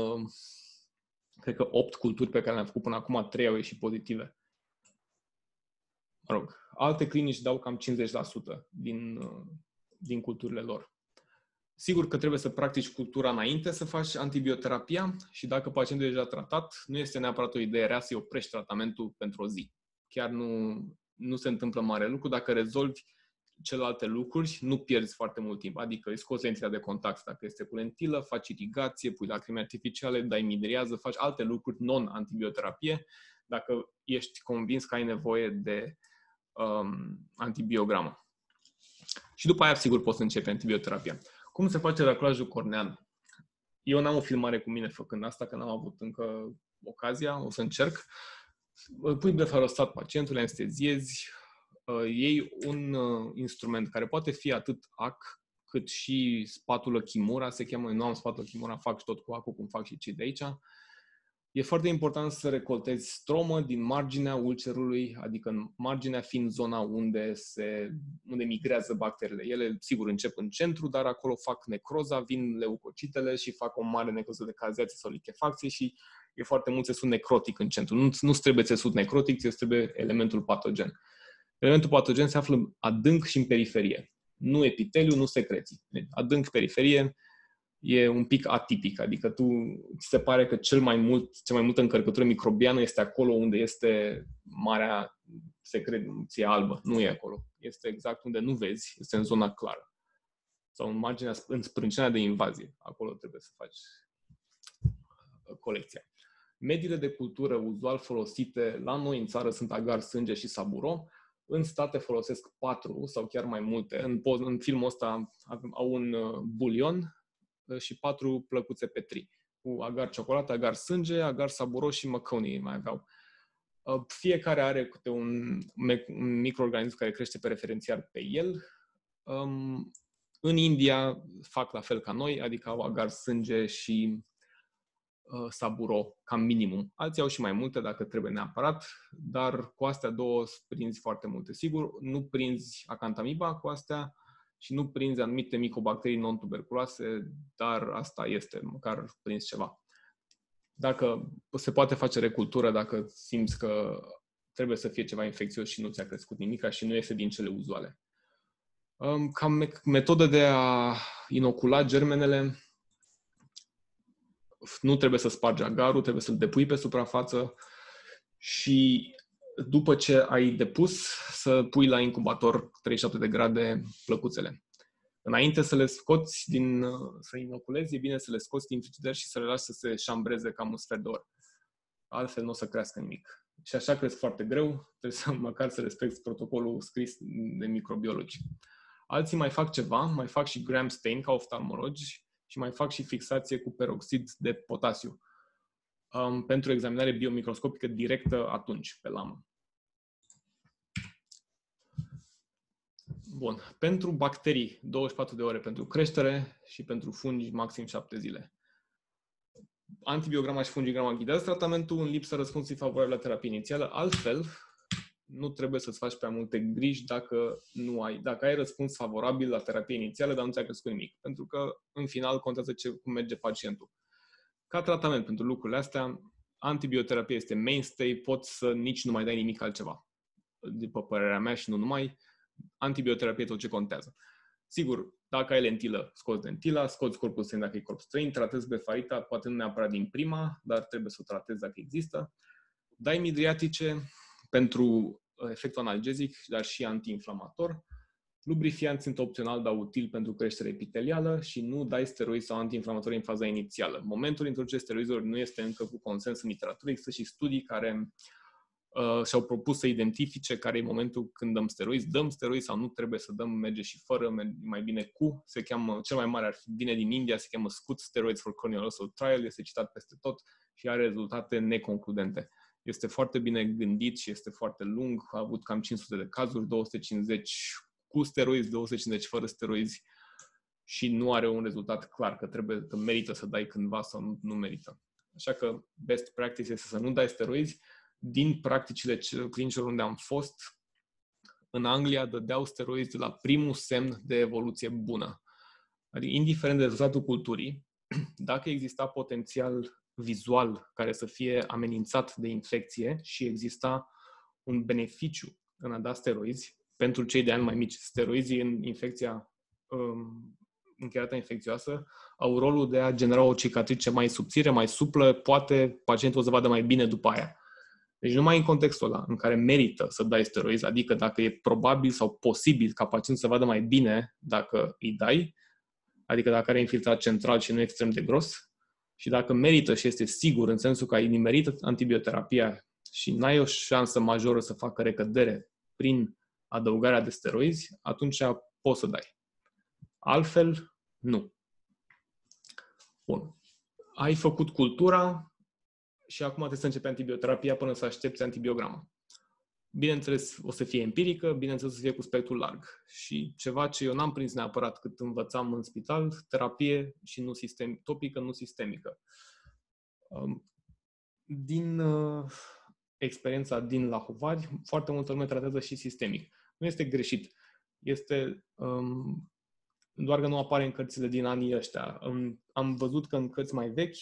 cred că 8 culturi pe care le-am făcut până acum, 3 au ieșit pozitive. Mă rog, alte clinici dau cam 50% din culturile lor. Sigur că trebuie să practici cultura înainte să faci antibioterapia și dacă pacientul e deja tratat, nu este neapărat o idee rea să-i oprești tratamentul pentru o zi. Chiar nu se întâmplă mare lucru. Dacă rezolvi celelalte lucruri, nu pierzi foarte mult timp. Adică îi scoți lentila de contact dacă este cu lentilă, faci irigație, pui lacrime artificiale, dai midriază, faci alte lucruri non-antibioterapie dacă ești convins că ai nevoie de antibiogramă. Și după aia, sigur, poți să începi antibioterapia. Cum se face raclajul cornean? Eu n-am o filmare cu mine făcând asta, că n-am avut încă ocazia, o să încerc. Pui blefarostat pacientul, anesteziezi, iei un instrument care poate fi atât ac, cât și spatulă Kimura, se cheamă, nu am spatulă Kimura, fac și tot cu acul, cum fac și cei de aici. E foarte important să recoltezi stromă din marginea ulcerului, adică marginea fiind zona unde migrează bacteriile. Ele, sigur, încep în centru, dar acolo fac necroza, vin leucocitele și fac o mare necroză de cazeație sau lichefacție și e foarte mult țesut necrotic în centru. Nu-ți trebuie țesut necrotic, ți trebuie elementul patogen. Elementul patogen se află adânc și în periferie. Nu epiteliu, nu secreții. Adânc periferie e un pic atipic, adică ți se pare că cea mai multă încărcătură microbiană este acolo unde este marea secreție albă. Nu e acolo. Este exact unde nu vezi, este în zona clară. Sau în sprâncenea de invazie. Acolo trebuie să faci colecția. Mediile de cultură uzual folosite la noi în țară sunt agar, sânge și saburo. În state folosesc 4 sau chiar mai multe. În filmul ăsta au un bulion și 4 plăcuțe Petri, cu agar ciocolată, agar sânge, agar saburos și măcăunii mai aveau. Fiecare are câte un microorganism care crește preferențial pe el. În India fac la fel ca noi, adică au agar sânge și saburo, ca minimum. Alții au și mai multe dacă trebuie neapărat, dar cu astea două prinzi foarte multe. Sigur, nu prinzi acantamiba cu astea, și nu prinzi anumite micobacterii non-tuberculoase, dar asta este, măcar prins ceva. Dacă se poate face recultură, dacă simți că trebuie să fie ceva infecțios și nu ți-a crescut nimica și nu este din cele uzuale. Ca metodă de a inocula germenele, nu trebuie să spargi agarul, trebuie să-l depui pe suprafață și după ce ai depus, să pui la incubator 37 de grade plăcuțele. Înainte să le scoți să inoculezi, e bine să le scoți din frigider și să le lași să se șambreze cam un sfert de oră. Altfel nu o să crească nimic. Și așa cresc foarte greu, trebuie măcar să respecti protocolul scris de microbiologi. Alții mai fac ceva, mai fac și gram stain ca oftalmologi și mai fac și fixație cu peroxid de potasiu pentru examinare biomicroscopică directă atunci, pe lamă. Bun. Pentru bacterii, 24 de ore pentru creștere și pentru fungi, maxim 7 zile. Antibiograma și fungigrama ghidează tratamentul în lipsa răspunsului favorabil la terapie inițială. Altfel, nu trebuie să-ți faci prea multe griji dacă ai răspuns favorabil la terapie inițială, dar nu ți-a crescut nimic. Pentru că, în final, contează cum merge pacientul. Ca tratament pentru lucrurile astea, antibioterapia este mainstay, poți să nici nu mai dai nimic altceva. După părerea mea și nu numai, antibioterapie tot ce contează. Sigur, dacă ai lentilă, scoți lentila, scoți corpul străin dacă e corp străin, tratezi blefarita, poate nu neapărat din prima, dar trebuie să o tratezi dacă există. Dai midriatice pentru efectul analgezic, dar și antiinflamator. Lubrifianți sunt opțional, dar util pentru creștere epitelială și nu dai steroizi sau antiinflamatori în faza inițială. Momentul introducerii steroizelor nu este încă cu consens în literatură. Există și studii care și-au propus să identifice care e momentul când dăm steroizi sau nu trebuie să dăm, merge și fără, mai bine cu. Se cheamă, cel mai mare vine din India, se cheamă SCUT, Steroids for Corneal Ulcer Trial, este citat peste tot și are rezultate neconcludente. Este foarte bine gândit și este foarte lung, a avut cam 500 de cazuri, 250 cu steroizi, 250 fără steroizi și nu are un rezultat clar că merită să dai cândva sau nu merită. Așa că best practice este să nu dai steroizi. Din practicile clinice unde am fost, în Anglia dădeau steroizi de la primul semn de evoluție bună. Adică, indiferent de rezultatul culturii, dacă exista potențial vizual care să fie amenințat de infecție și exista un beneficiu în a da steroizi, pentru cei de ani mai mici, steroizii în infecția încheiată infecțioasă au rolul de a genera o cicatrice mai subțire, mai suplă, poate pacientul o să vadă mai bine după aia. Deci numai în contextul ăla în care merită să dai steroizi, adică dacă e probabil sau posibil ca pacientul să vadă mai bine dacă îi dai, adică dacă are infiltrat central și nu extrem de gros, și dacă merită și este sigur în sensul că ai nimerit antibioterapia și n-ai o șansă majoră să facă recădere prin adăugarea de steroizi, atunci poți să dai. Altfel, nu. Bun. Ai făcut cultura și acum trebuie să începe antibioterapia până să aștepți antibiograma. Bineînțeles, o să fie empirică, bineînțeles, o să fie cu spectrul larg. Și ceva ce eu n-am prins neapărat cât învățam în spital, terapie și nu topică, nu sistemică. din experiența din Lahovari, foarte multă lume tratează și sistemic. Nu este greșit. Este doar că nu apare în cărțile din anii ăștia. Am văzut că în cărți mai vechi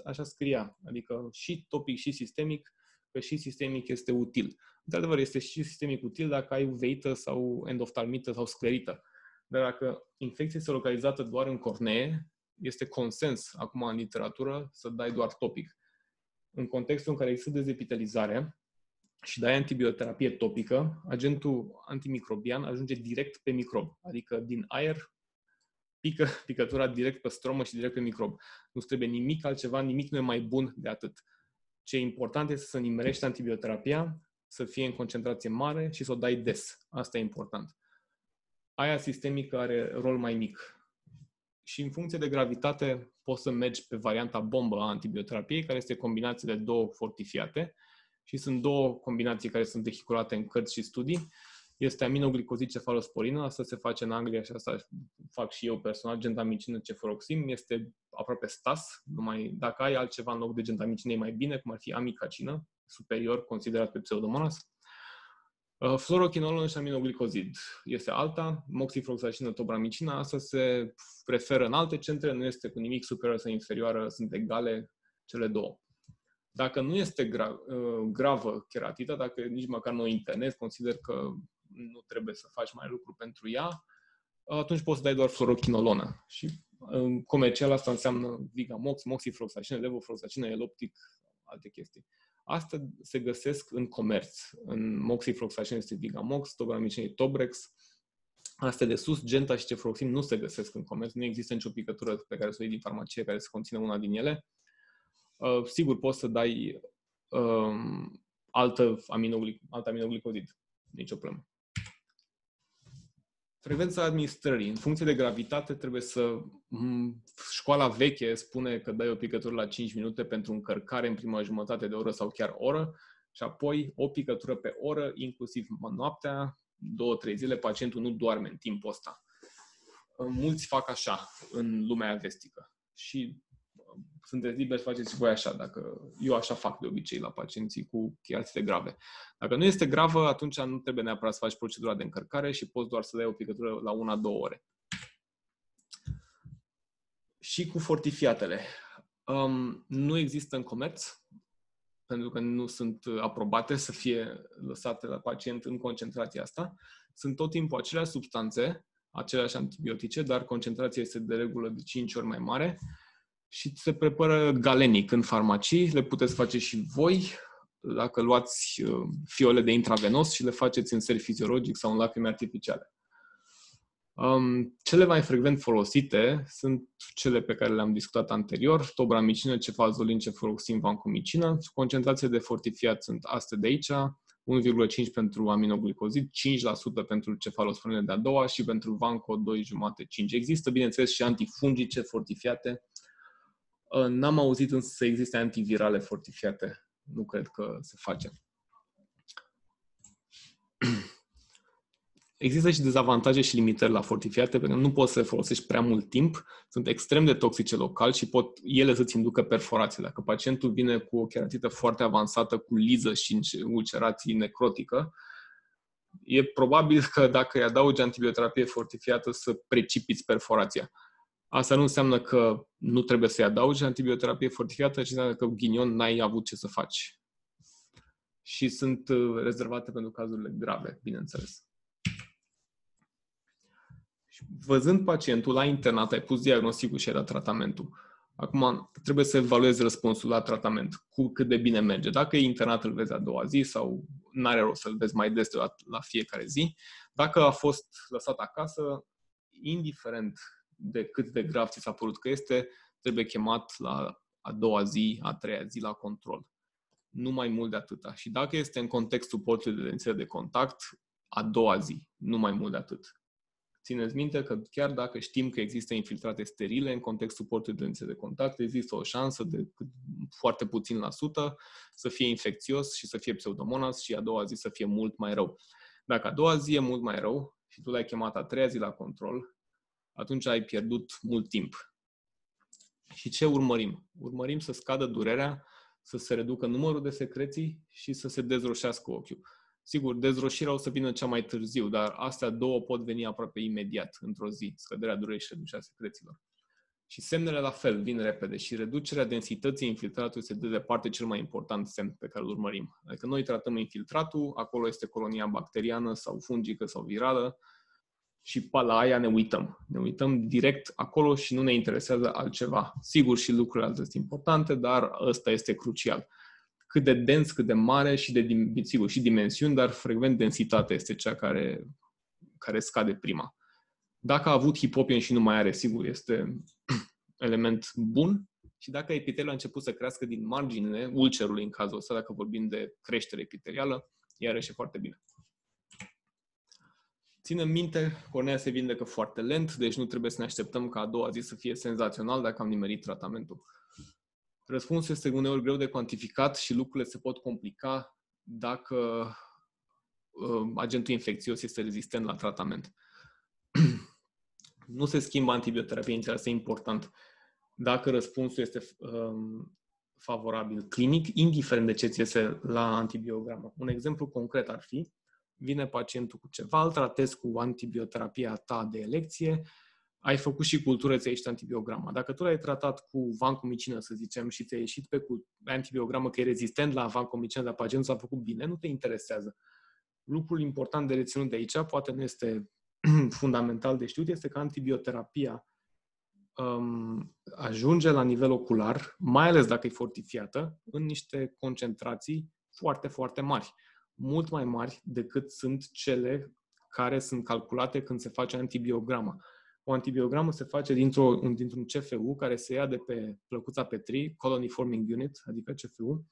așa scria. Adică și topic și sistemic, că și sistemic este util. De-adevăr, este și sistemic util dacă ai uveită sau endoftalmită sau sclerită. Dar dacă infecția este localizată doar în cornee, este consens acum în literatură să dai doar topic. În contextul în care există dezepitelizare și dai antibioterapie topică, agentul antimicrobian ajunge direct pe microb. Adică din aer pică picătura direct pe stromă și direct pe microb. Nu trebuie nimic altceva, nimic nu e mai bun de atât. Ce e important este să nimerești antibioterapia, să fie în concentrație mare și să o dai des. Asta e important. Aia sistemică are rol mai mic. Și în funcție de gravitate poți să mergi pe varianta bombă a antibioterapiei, care este combinație de 2 fortifiate. Și sunt 2 combinații care sunt vehiculate în cărți și studii. Este aminoglicozid cefalosporină, asta se face în Anglia și asta fac și eu personal, gentamicină cefuroxim, este aproape stas, numai dacă ai altceva în loc de gentamicină e mai bine, cum ar fi amicacină, superior, considerat pe Pseudomonas. Fluorochinolon și aminoglicozid este alta, moxifloxacină, tobramicina, asta se preferă în alte centre, nu este cu nimic superior sau inferioară, sunt egale cele 2. Dacă nu este gravă cheratita, dacă nici măcar nu o internezi, consider că nu trebuie să faci mai lucru pentru ea, atunci poți să dai doar fluorochinolonă. Și comercial asta înseamnă Vigamox, moxifloxacină, levofloxacină, eloptic, alte chestii. Astea se găsesc în comerț. În moxifloxacină este Vigamox, tobramicina e Tobrex. Astea de sus, Genta și cefuroxim, nu se găsesc în comerț. Nu există nicio picătură pe care să o iei din farmacie care să conțină una din ele. Sigur, poți să dai alt aminoglicozid. Nicio problemă. Frecvența administrării. În funcție de gravitate, trebuie să... Școala veche spune că dai o picătură la 5 minute pentru încărcare în prima jumătate de oră sau chiar oră și apoi o picătură pe oră, inclusiv noaptea, 2-3 zile, pacientul nu doarme în timpul ăsta. Mulți fac așa în lumea vestică și sunteți liberi să faceți și voi așa. Eu așa fac de obicei la pacienții cu cheiațite grave. Dacă nu este gravă, atunci nu trebuie neapărat să faci procedura de încărcare și poți doar să dai o picătură la 1-2 ore. Și cu fortifiatele. Nu există în comerț, pentru că nu sunt aprobate să fie lăsate la pacient în concentrația asta. Sunt tot timpul aceleași substanțe, aceleași antibiotice, dar concentrația este de regulă de 5 ori mai mare. Și se prepară galenic în farmacii, le puteți face și voi, dacă luați fiole de intravenos și le faceți în ser fiziologic sau în lacrime artificiale. Cele mai frecvent folosite sunt cele pe care le-am discutat anterior, tobramicină, cefalzolin, cefuroxim, vancomicină. Concentrația de fortifiat sunt astea de aici, 1,5 pentru aminoglicozid, 5% pentru cefalosporină de-a doua și pentru vanco 2,5-5. Există, bineînțeles, și antifungice fortifiate. N-am auzit însă să existe antivirale fortifiate. Nu cred că se face. Există și dezavantaje și limitări la fortifiate, pentru că nu poți să le folosești prea mult timp, sunt extrem de toxice local și pot ele să-ți inducă perforație. Dacă pacientul vine cu o keratită foarte avansată, cu liză și ulcerații necrotică, e probabil că dacă îi adaugi antibioterapie fortifiată să precipiți perforația. Asta nu înseamnă că nu trebuie să-i adaugi antibioterapie fortifiată, ci înseamnă că ghinion n-ai avut ce să faci. Și sunt rezervate pentru cazurile grave, bineînțeles. Văzând pacientul la internat, ai pus diagnosticul și ai dat tratamentul. Acum trebuie să evaluezi răspunsul la tratament, cu cât de bine merge. Dacă e internat, îl vezi a doua zi sau n-are rost să-l vezi mai des la fiecare zi. Dacă a fost lăsat acasă, indiferent de cât de grav ți s-a părut că este, trebuie chemat la a doua zi, a treia zi la control. Nu mai mult de atâta. Și dacă este în contextul portului de lențele de contact, a doua zi, nu mai mult de atât. Țineți minte că chiar dacă știm că există infiltrate sterile în contextul portului de lențele de contact, există o șansă de foarte puțin la sută să fie infecțios și să fie pseudomonas și a doua zi să fie mult mai rău. Dacă a doua zi e mult mai rău și tu l-ai chemat a treia zi la control, atunci ai pierdut mult timp. Și ce urmărim? Urmărim să scadă durerea, să se reducă numărul de secreții și să se dezroșească ochiul. Sigur, dezroșirea o să vină cea mai târziu, dar astea două pot veni aproape imediat, într-o zi, scăderea durerii și reducerea secrețiilor. Și semnele la fel, vin repede și reducerea densității infiltratului este de departe cel mai important semn pe care îl urmărim. Adică noi tratăm infiltratul, acolo este colonia bacteriană sau fungică sau virală și la aia ne uităm. Ne uităm direct acolo și nu ne interesează altceva. Sigur, și lucrurile alte sunt importante, dar ăsta este crucial. Cât de dens, cât de mare și sigur, și dimensiuni, dar frecvent densitatea este cea care scade prima. Dacă a avut hipopien și nu mai are, sigur, este element bun. Și dacă epitelul a început să crească din marginile ulcerului, în cazul ăsta, dacă vorbim de creștere epitelială, iarăși e foarte bine. Ținem minte, cornea se vindecă foarte lent, deci nu trebuie să ne așteptăm ca a doua zi să fie senzațional dacă am nimerit tratamentul. Răspunsul este uneori greu de cuantificat și lucrurile se pot complica dacă agentul infecțios este rezistent la tratament. Nu se schimbă antibioterapia inițială, este important. Dacă răspunsul este favorabil clinic, indiferent de ce ți iese la antibiogramă. Un exemplu concret ar fi, vine pacientul cu ceva, îl tratezi cu antibioterapia ta de elecție, ai făcut și cultură, ți-a ieșit antibiograma. Dacă tu l-ai tratat cu vancomicină, să zicem, și ți-a ieșit pe antibiogramă că e rezistent la vancomicină, dar pacientul s-a făcut bine, nu te interesează. Lucrul important de reținut de aici, poate nu este fundamental de știut, este că antibioterapia ajunge la nivel ocular, mai ales dacă e fortifiată, în niște concentrații foarte, foarte mari. Mult mai mari decât sunt cele care sunt calculate când se face antibiograma. O antibiogramă se face dintr-un CFU care se ia de pe plăcuța Petri, Colony Forming Unit, adică CFU,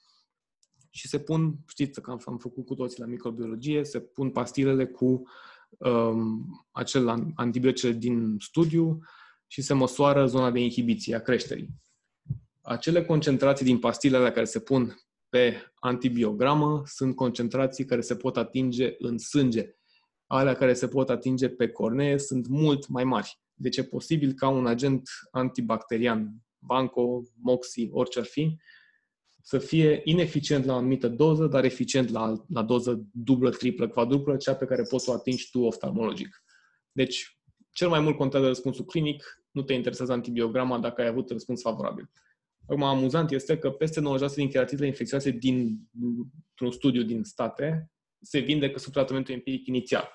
și se pun, știți că am făcut cu toții la microbiologie, se pun pastilele cu acel antibiotice din studiu și se măsoară zona de inhibiție a creșterii. Acele concentrații din pastilele care se pun pe antibiogramă sunt concentrații care se pot atinge în sânge. Alea care se pot atinge pe cornee sunt mult mai mari. Deci e posibil ca un agent antibacterian, Vanco, Moxi, orice ar fi, să fie ineficient la o anumită doză, dar eficient la doză dublă, triplă, quadruplă, cea pe care poți să o atingi tu oftalmologic. Deci, cel mai mult contează răspunsul clinic, nu te interesează antibiograma dacă ai avut răspuns favorabil. Acum, amuzant este că peste 90% din keratitele infecțioase dintr-un studiu din state se vindecă sub tratamentul empiric inițial.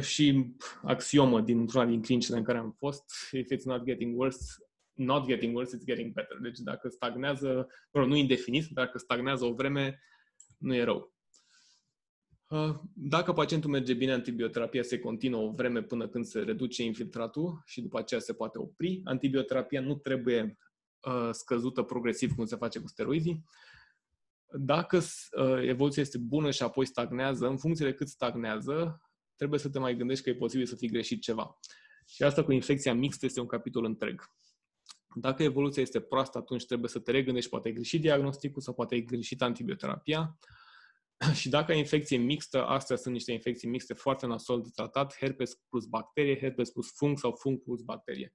Și axiomă dintr-una din clinicile în care am fost, if it's not getting worse, it's getting better. Deci dacă stagnează, nu indefinit, dacă stagnează o vreme, nu e rău. Dacă pacientul merge bine, antibioterapia se continuă o vreme până când se reduce infiltratul și după aceea se poate opri. Antibioterapia nu trebuie scăzută progresiv cum se face cu steroizii. Dacă evoluția este bună și apoi stagnează, în funcție de cât stagnează, trebuie să te mai gândești că e posibil să fi greșit ceva. Și asta cu infecția mixtă este un capitol întreg. Dacă evoluția este proastă, atunci trebuie să te regândești, poate ai greșit diagnosticul sau poate ai greșit antibioterapia. Și dacă ai infecție mixtă, astea sunt niște infecții mixte foarte nasol de tratat, herpes plus bacterie, herpes plus fung sau fung plus bacterie.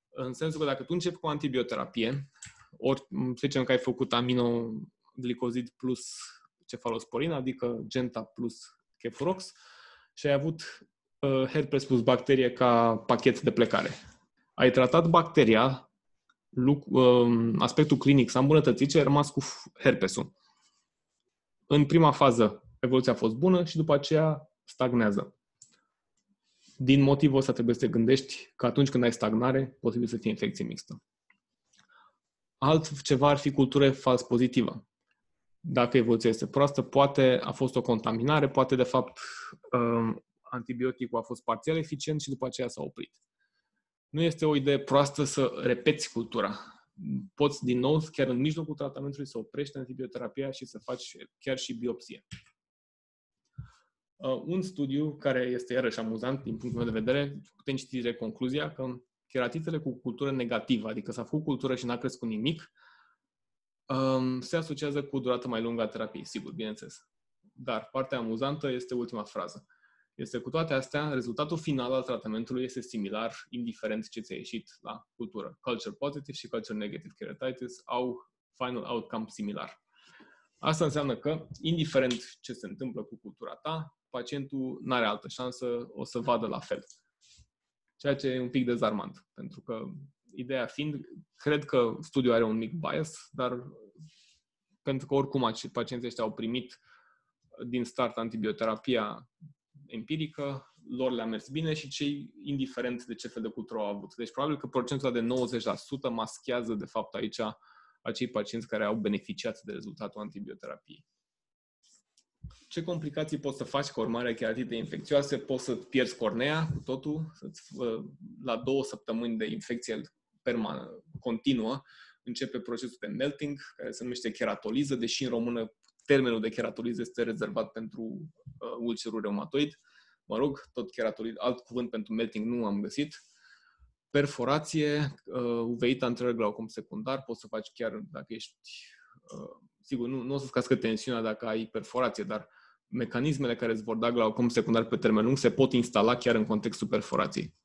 În sensul că dacă tu începi cu antibioterapie, ori să zicem că ai făcut aminoglicozid plus cefalosporin, adică Genta plus Kefurox, și ai avut herpes plus bacterie ca pachet de plecare. Ai tratat bacteria, aspectul clinic s-a îmbunătățit și ai rămas cu herpesul. În prima fază, evoluția a fost bună și după aceea stagnează. Din motivul ăsta trebuie să te gândești că atunci când ai stagnare, posibil să fie infecție mixtă. Altceva ar fi cultură fals pozitivă. Dacă evoluția este proastă, poate a fost o contaminare, poate de fapt antibioticul a fost parțial eficient și după aceea s-a oprit. Nu este o idee proastă să repeți cultura. Poți din nou, chiar în mijlocul tratamentului, să oprești antibioterapia și să faci chiar și biopsie. Un studiu care este iarăși amuzant din punctul meu de vedere, putem citi concluzia că keratitele cu cultură negativă, adică s-a făcut cultură și n-a crescut nimic, se asociază cu durată mai lungă a terapiei, sigur, bineînțeles. Dar partea amuzantă este ultima frază. Este cu toate astea, rezultatul final al tratamentului este similar, indiferent ce ți-a ieșit la cultură. Culture positive și culture negative keratitis au final outcome similar. Asta înseamnă că, indiferent ce se întâmplă cu cultura ta, pacientul nu are altă șansă, o să vadă la fel. Ceea ce e un pic dezarmant, pentru că ideea fiind, cred că studiul are un mic bias, dar pentru că oricum pacienții ăștia au primit din start antibioterapia empirică, lor le-a mers bine și cei indiferent de ce fel de cultură au avut. Deci probabil că procentul de 90% maschează de fapt aici acei pacienți care au beneficiat de rezultatul antibioterapiei. Ce complicații poți să faci ca urmare a keratitei infecțioase? Poți să pierzi cornea cu totul, la 2 săptămâni de infecție continuă, începe procesul de melting, care se numește keratoliză, deși în română termenul de keratoliză este rezervat pentru ulcerul reumatoid. Mă rog, tot keratoliză, alt cuvânt pentru melting nu am găsit. Perforație, uveită anterior glaucom secundar, poți să faci chiar dacă ești... sigur, nu o să scască tensiunea dacă ai perforație, dar mecanismele care îți vor da glaucom secundar pe termen lung se pot instala chiar în contextul perforației.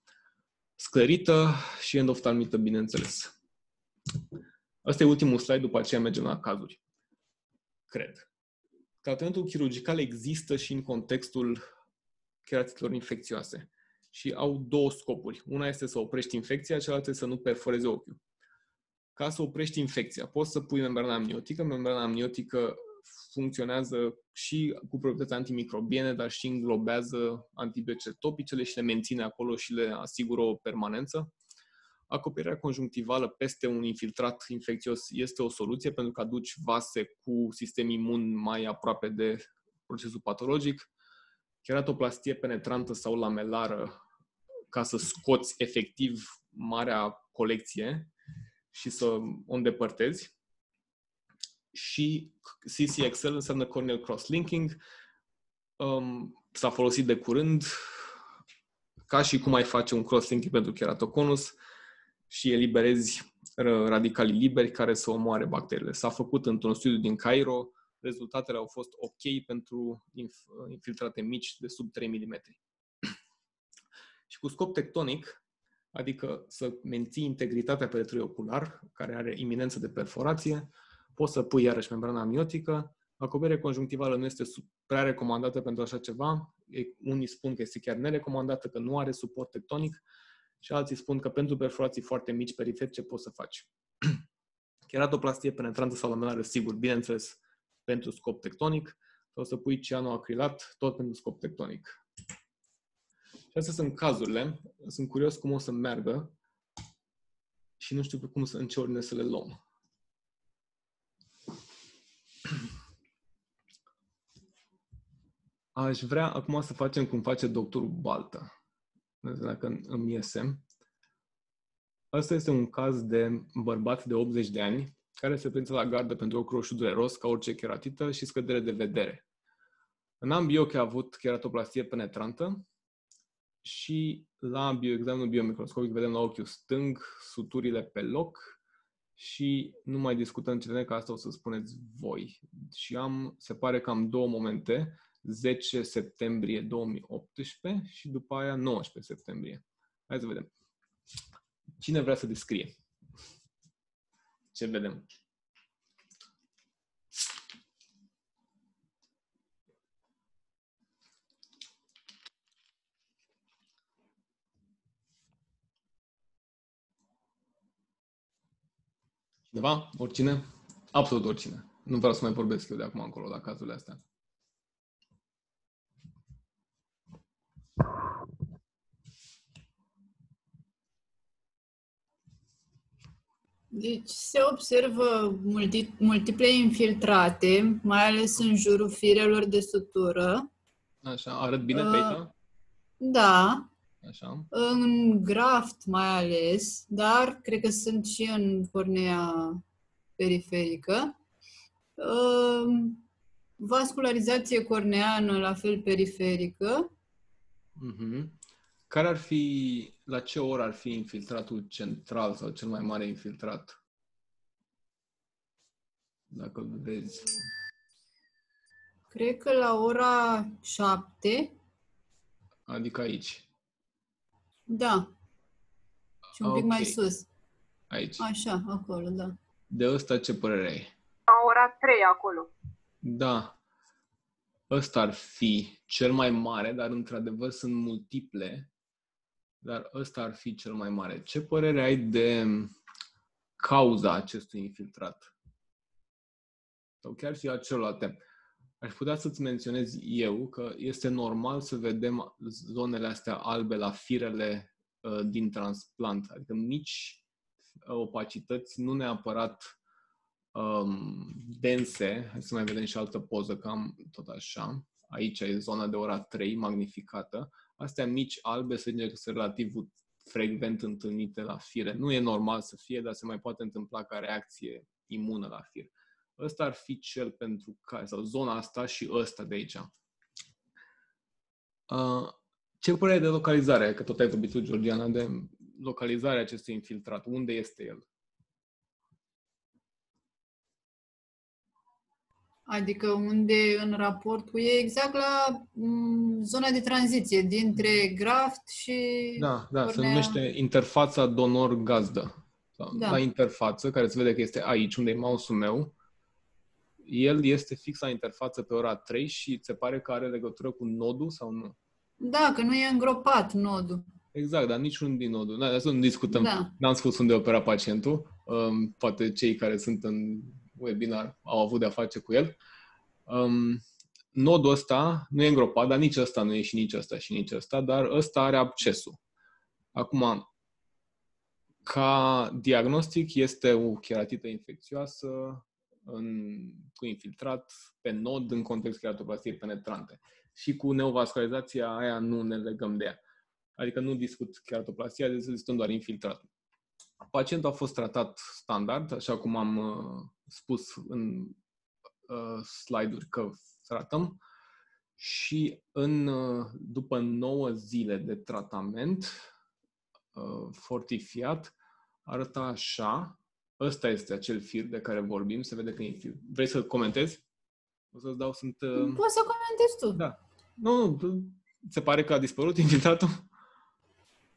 Sclerită și endoftalmită, bineînțeles. Asta e ultimul slide, după aceea mergem la cazuri. Cred. Tratamentul chirurgical există și în contextul keratitelor infecțioase și au 2 scopuri. Una este să oprești infecția, cealaltă este să nu perforeze ochiul. Ca să oprești infecția, poți să pui membrana amniotică. Membrana amniotică funcționează și cu proprietăți antimicrobiene, dar și înglobează antibiotice topicele și le menține acolo și le asigură o permanență. Acoperirea conjunctivală peste un infiltrat infecțios este o soluție pentru că aduci vase cu sistem imun mai aproape de procesul patologic. Keratoplastie penetrantă sau lamelară ca să scoți efectiv marea colecție și să o îndepărtezi. Și CCXL înseamnă corneal cross-linking. S-a folosit de curând ca și cum ai face un cross-linking pentru keratoconus și eliberezi radicalii liberi care să omoare bacteriile. S-a făcut într-un studiu din Cairo, rezultatele au fost ok pentru infiltrate mici de sub 3 mm. Și cu scop tectonic, adică să menții integritatea peretelului ocular, care are iminență de perforație, poți să pui iarăși membrana amniotică. Acoperire conjunctivală nu este prea recomandată pentru așa ceva. Unii spun că este chiar nerecomandată, că nu are suport tectonic și alții spun că pentru perforații foarte mici periferice poți să faci. Keratoplastie penetrantă sau lamelară, sigur, bineînțeles, pentru scop tectonic, sau să pui cianoacrilat, tot pentru scop tectonic. Și astea sunt cazurile. Sunt curios cum o să meargă și nu știu în ce ordine să le luăm. Aș vrea acum să facem cum face doctorul Baltă. Nu știu dacă îmi iese. Asta este un caz de bărbat de 80 de ani care se prezintă la gardă pentru ochi roșu dureros, ca orice keratită, și scădere de vedere. În ambii ochi a avut keratoplastie penetrantă și la bioexamenul biomicroscopic vedem la ochiul stâng suturile pe loc și nu mai discutăm ce vedem, că asta o să spuneți voi. Și se pare că am 2 momente, 10 septembrie 2018 și după aia 19 septembrie. Hai să vedem. Cine vrea să descrie? Ce vedem? Cineva? Oricine? Absolut oricine. Nu vreau să mai vorbesc eu de acum încolo la cazurile astea. Deci se observă multiple infiltrate, mai ales în jurul firelor de sutură. Așa, arăt bine pe aici? Da. Așa. În graft mai ales, dar cred că sunt și în cornea periferică. Vascularizație corneană, la fel periferică. Care ar fi, la ce oră ar fi infiltratul central sau cel mai mare infiltrat? Dacă îl vezi. Cred că la ora 7. Adică aici. Da. Și un pic Ok. mai sus. Aici. Așa, acolo, da. De ăsta ce părere ai? La ora 3 acolo. Da. Ăsta ar fi cel mai mare, dar într-adevăr sunt multiple. Dar ăsta ar fi cel mai mare. Ce părere ai de cauza acestui infiltrat? Sau chiar și a celelalte? Aș putea să-ți menționez eu că este normal să vedem zonele astea albe la firele din transplant. Adică mici opacități, nu neapărat dense. Hai să mai vedem și altă poză, cam tot așa. Aici e zona de ora 3, magnificată. Astea mici albe se zice că sunt relativ frecvent întâlnite la fire. Nu e normal să fie, dar se mai poate întâmpla ca reacție imună la fir. Ăsta ar fi cel pentru care, sau zona asta și ăsta de aici. Ce părere de localizare? Că tot ai vorbit tu, Georgiana, de localizarea acestui infiltrat. Unde este el? Adică unde în raport cu ei, exact la zona de tranziție dintre graft și Da, se cornea. numește interfața donor-gazdă. Da. La interfață, care se vede că este aici, unde e mouse-ul meu, el este fix la interfață pe ora 3 și ți se pare că are legătură cu nodul sau nu? Da, că nu e îngropat nodul. Exact, dar niciun din nodul. Da, să nu discutăm. Da. N-am spus unde opera pacientul. Poate cei care sunt în webinar au avut de-a face cu el. Nodul ăsta nu e îngropat, dar nici ăsta nu e și nici ăsta și nici ăsta, dar ăsta are abscesul. Acum, ca diagnostic, este o cheratită infecțioasă cu infiltrat pe nod în context keratoplastiei penetrante. Și cu neovascularizația aia nu ne legăm de ea. Adică nu discut keratoplastia, discutăm doar infiltratul. Pacientul a fost tratat standard, așa cum am spus în slide-uri că tratăm, și după 9 zile de tratament fortifiat, arăta așa. Ăsta este acel fir de care vorbim, se vede că e fir. Vrei să comentezi? O să-ți dau, Poți să comentezi tu. Da. Nu, se pare că a dispărut infiltratul?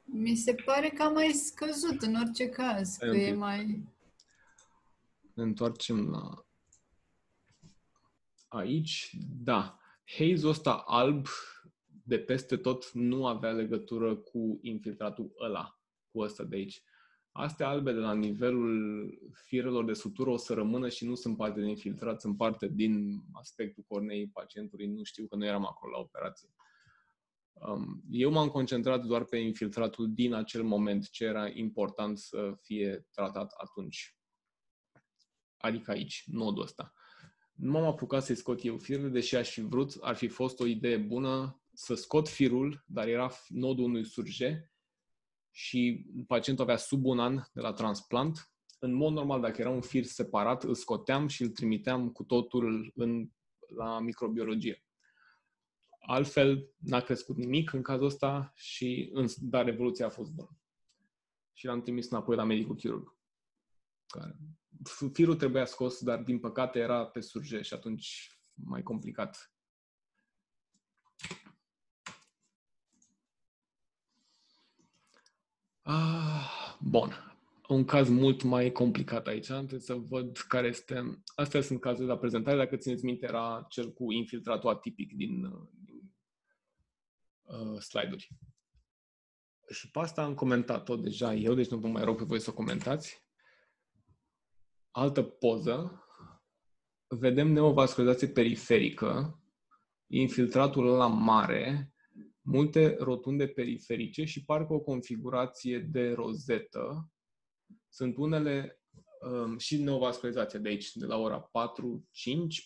Mi se pare că a mai scăzut în orice caz, că e mai... Ne întoarcem la aici. Da. Haze-ul ăsta alb de peste tot nu avea legătură cu infiltratul ăla, cu ăsta de aici. Astea albe de la nivelul firelor de sutură o să rămână și nu sunt parte din infiltrat, sunt parte din aspectul corneei pacientului. Nu știu, că nu eram acolo la operație. Eu m-am concentrat doar pe infiltratul din acel moment, ce era important să fie tratat atunci. Adică aici, nodul ăsta. Nu m-am apucat să-i scot eu firul, deși aș fi vrut, ar fi fost o idee bună să scot firul, dar era nodul unui surge și pacientul avea sub un an de la transplant. În mod normal, dacă era un fir separat, îl scoteam și îl trimiteam cu totul la microbiologie. Altfel, n-a crescut nimic în cazul ăsta, dar evoluția a fost bună. Și l-am trimis înapoi la medicul chirurg. Firul trebuia scos, dar din păcate era pe surge și atunci mai complicat. Bun. Un caz mult mai complicat aici. Trebuie să văd care este... Astea sunt cazurile la prezentare. Dacă țineți minte, era cel cu infiltratul atipic din slide-uri. Și pe asta am comentat-o deja eu, deci nu vă mai rog pe voi să comentați. Altă poză. Vedem neovascularizație periferică, infiltratul ăla mare, multe rotunde periferice și parcă o configurație de rozetă. Sunt unele și neovascularizația de aici, de la ora 4-5,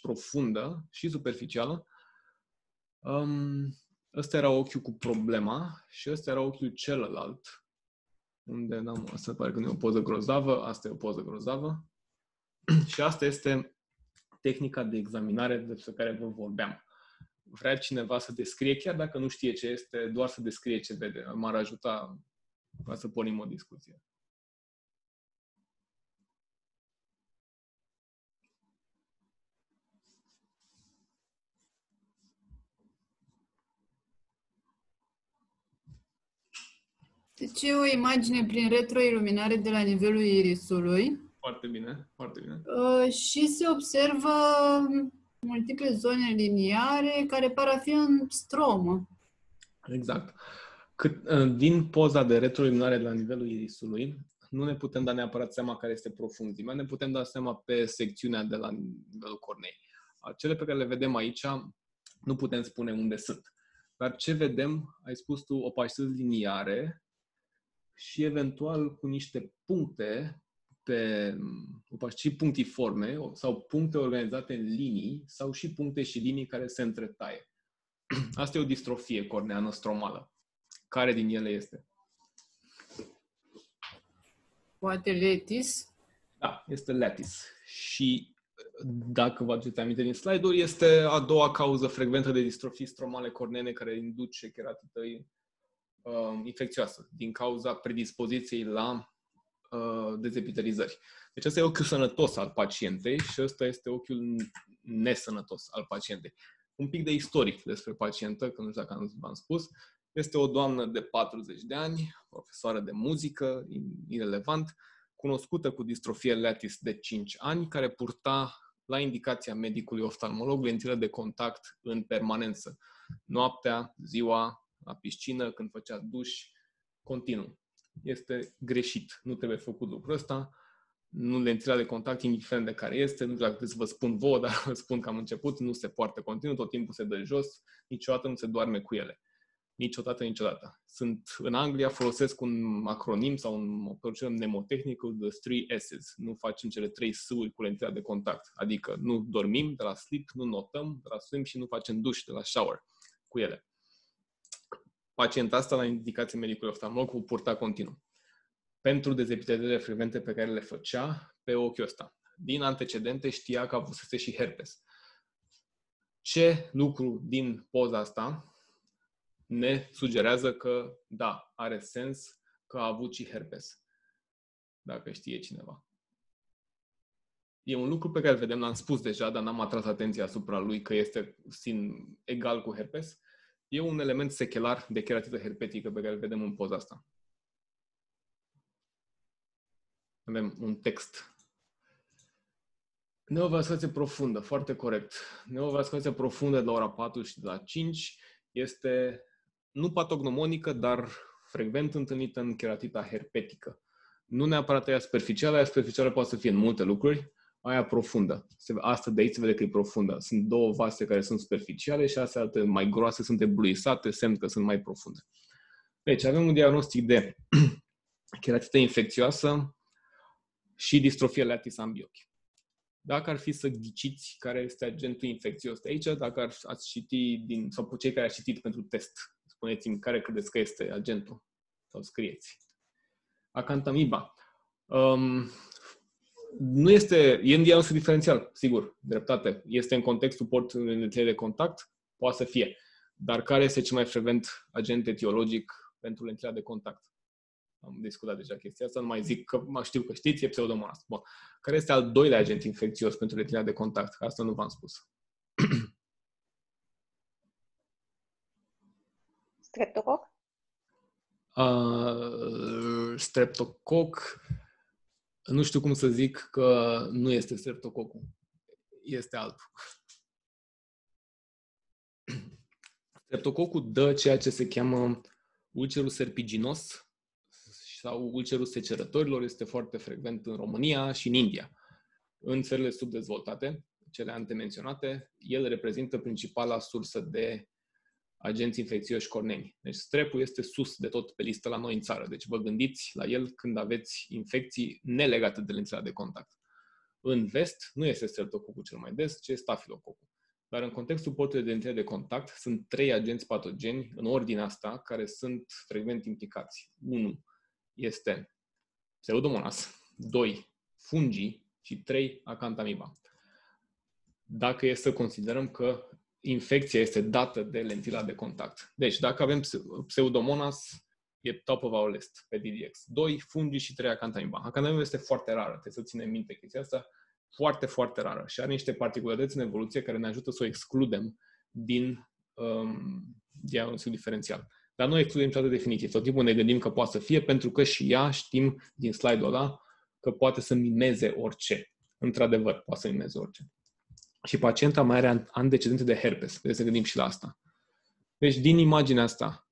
profundă și superficială. Ăsta era ochiul cu problema și ăsta era ochiul celălalt, unde asta pare că nu e o poză grozavă, asta e o poză grozavă. Și asta este tehnica de examinare despre care vă vorbeam. Vrea cineva să descrie, chiar dacă nu știe ce este, doar să descrie ce vede. M-ar ajuta ca să pornim o discuție. Deci e o imagine prin retroiluminare de la nivelul irisului Foarte bine, foarte bine. și se observă multiple zone liniare care par a fi în stromă. Exact. Din poza de retroiluminare de la nivelul irisului, nu ne putem da neapărat seama care este profunzimea, ne putem da seama pe secțiunea de la nivelul cornei. Cele pe care le vedem aici, nu putem spune unde sunt. Dar ce vedem, ai spus tu, opacități liniare și eventual cu niște puncte și punctiforme sau puncte organizate în linii sau și puncte și linii care se întretaie. Asta e o distrofie corneană stromală. Care din ele este? Poate letis. Da, este lattice. Și dacă vă aduceți aminte din slide-uri, este a doua cauză frecventă de distrofii stromale corneene care induce cheratită infecțioasă din cauza predispoziției la dezepitalizări. Deci ăsta e ochiul sănătos al pacientei și ăsta este ochiul nesănătos al pacientei. Un pic de istoric despre pacientă, că nu știu dacă v-am spus. Este o doamnă de 40 de ani, profesoară de muzică, irelevant, cunoscută cu distrofie lattice de 5 ani, care purta la indicația medicului oftalmolog lentile de contact în permanență. Noaptea, ziua, la piscină, când făcea duș, continuu. Este greșit. Nu trebuie făcut lucrul ăsta. Nu lentila de contact, indiferent de care este, nu știu dacă să vă spun vouă, dar vă spun că am început, nu se poartă continuu, tot timpul se dă jos, niciodată nu se doarme cu ele. Niciodată. În Anglia folosesc un acronim sau o procedură mnemotehnică de 3 S's. Nu facem cele 3 S-uri cu lentila de contact. Adică nu dormim de la sleep, nu notăm de la swim și nu facem duș de la shower cu ele. Pacienta asta, la indicație medicului oftalmolog, o purta continuu. Pentru dezepitalizările frecvente pe care le făcea pe ochiul ăsta. Din antecedente știa că avusese și herpes. Ce lucru din poza asta ne sugerează că, da, are sens că a avut și herpes. Dacă știe cineva. E un lucru pe care îl vedem, l-am spus deja, dar n-am atras atenția asupra lui că este egal cu herpes. E un element sechelar de keratită herpetică pe care îl vedem în poza asta. Avem un text. Neovasculație profundă, foarte corect. Neovasculație profundă de la ora 4 și de la 5 este nu patognomonică, dar frecvent întâlnită în keratita herpetică. Nu neapărat aia superficială poate să fie în multe lucruri, aia profundă. Asta de aici se vede că e profundă. Sunt două vase care sunt superficiale și astea alte mai groase sunt ebluisate, semn că sunt mai profunde. Deci avem un diagnostic de keratită infecțioasă și distrofie lattice ambii. Dacă ar fi să ghiciți care este agentul infecțios de aici, dacă ați citi sau cei care ați citit pentru test, spuneți-mi care credeți că este agentul sau scrieți. Acantamiba. Nu este, e în diagnostic diferențial, sigur, dreptate. Este în contextul portului lentile de contact? Poate să fie. Dar care este cel mai frecvent agent etiologic pentru lentila de contact? Am discutat deja chestia asta, nu mai zic că știu că știți, e Pseudomonas. Bun. Care este al doilea agent infecțios pentru lentila de contact? Asta nu v-am spus. Streptococ? Streptococ. Nu știu cum să zic că nu este streptococul. Este altul. Streptococul dă ceea ce se cheamă ulcerul serpiginos sau ulcerul secerătorilor. Este foarte frecvent în România și în India. În țările subdezvoltate, cele antemenționate, el reprezintă principala sursă de agenți infecțioși corneni. Deci strepul este sus de tot pe listă la noi în țară. Deci vă gândiți la el când aveți infecții nelegate de lentila de contact. În vest nu este streptococul cel mai des, ci stafilococul. Dar în contextul portului de lentile de contact sunt 3 agenți patogeni în ordinea asta care sunt frecvent implicați. 1 este Pseudomonas, 2 fungii și 3 Acantamiba. Dacă e să considerăm că infecția este dată de lentila de contact. Deci, dacă avem Pseudomonas, e top of our list pe DDX. 2 fungi și 3 Acantamiba. Acantamiba este foarte rară, trebuie să ținem minte chestia asta, foarte, foarte rară și are niște particularități în evoluție care ne ajută să o excludem din diagnosticul diferențial. Dar nu excludem niciodată definitiv. Tot timpul ne gândim că poate să fie, pentru că și ea știm din slide-ul ăla că poate să mimeze orice. Într-adevăr, poate să mimeze orice. Și pacienta mai are antecedente de herpes. Trebuie să gândim și la asta. Deci, din imaginea asta,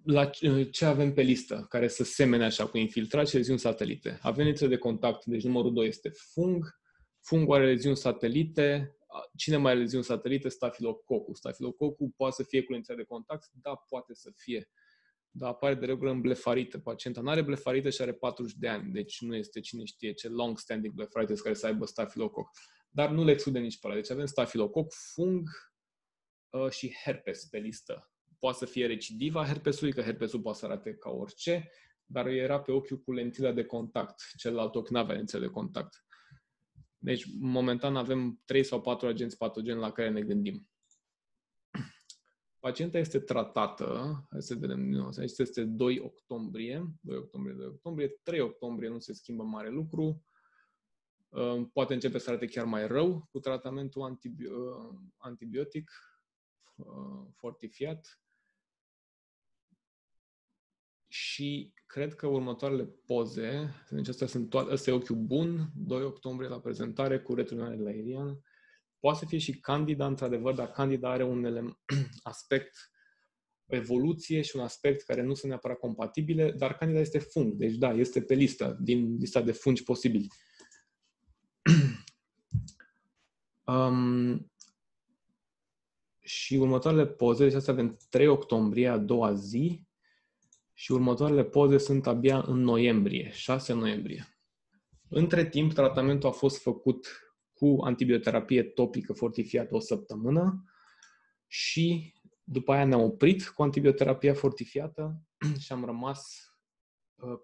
la ce avem pe listă, care să semene așa cu infiltrat și leziuni satelite? Avem litere de contact, deci numărul 2 este fung. Fungul are leziuni satelite. Cine mai are leziuni satelite? Stafilococul. Stafilococul poate să fie cu litere de contact? Da, poate să fie. Dar apare de regulă în blefarită. Pacienta nu are blefarită și are 40 de ani, deci nu este cine știe ce long-standing blefaritis care să aibă stafilococ. Dar nu le excludem nici pe ăla. Deci avem stafilococ, fung și herpes pe listă. Poate să fie recidiva herpesului, că herpesul poate să arate ca orice, dar era pe ochiul cu lentila de contact. Celălalt ochi n-avea lentile de contact. Deci, momentan avem 3 sau 4 agenți patogeni la care ne gândim. Pacienta este tratată, hai să vedem din nou, aici este 2 octombrie, 3 octombrie nu se schimbă mare lucru, poate începe să arate chiar mai rău cu tratamentul antibiotic fortifiat și cred că următoarele poze, deci astea sunt toate, ăsta e ochiul bun, 2 octombrie la prezentare cu retrovirare aerian. Poate să fie și Candida, într-adevăr, dar Candida are un aspect evoluție și un aspect care nu sunt neapărat compatibile, dar Candida este fung, deci da, este pe listă, din lista de fungi posibili. Și următoarele poze, deci astea avem 3 octombrie, a doua zi, și următoarele poze sunt abia în noiembrie, 6 noiembrie. Între timp, tratamentul a fost făcut cu antibioterapie topică fortifiată o săptămână și după aia ne-am oprit cu antibioterapia fortifiată și am rămas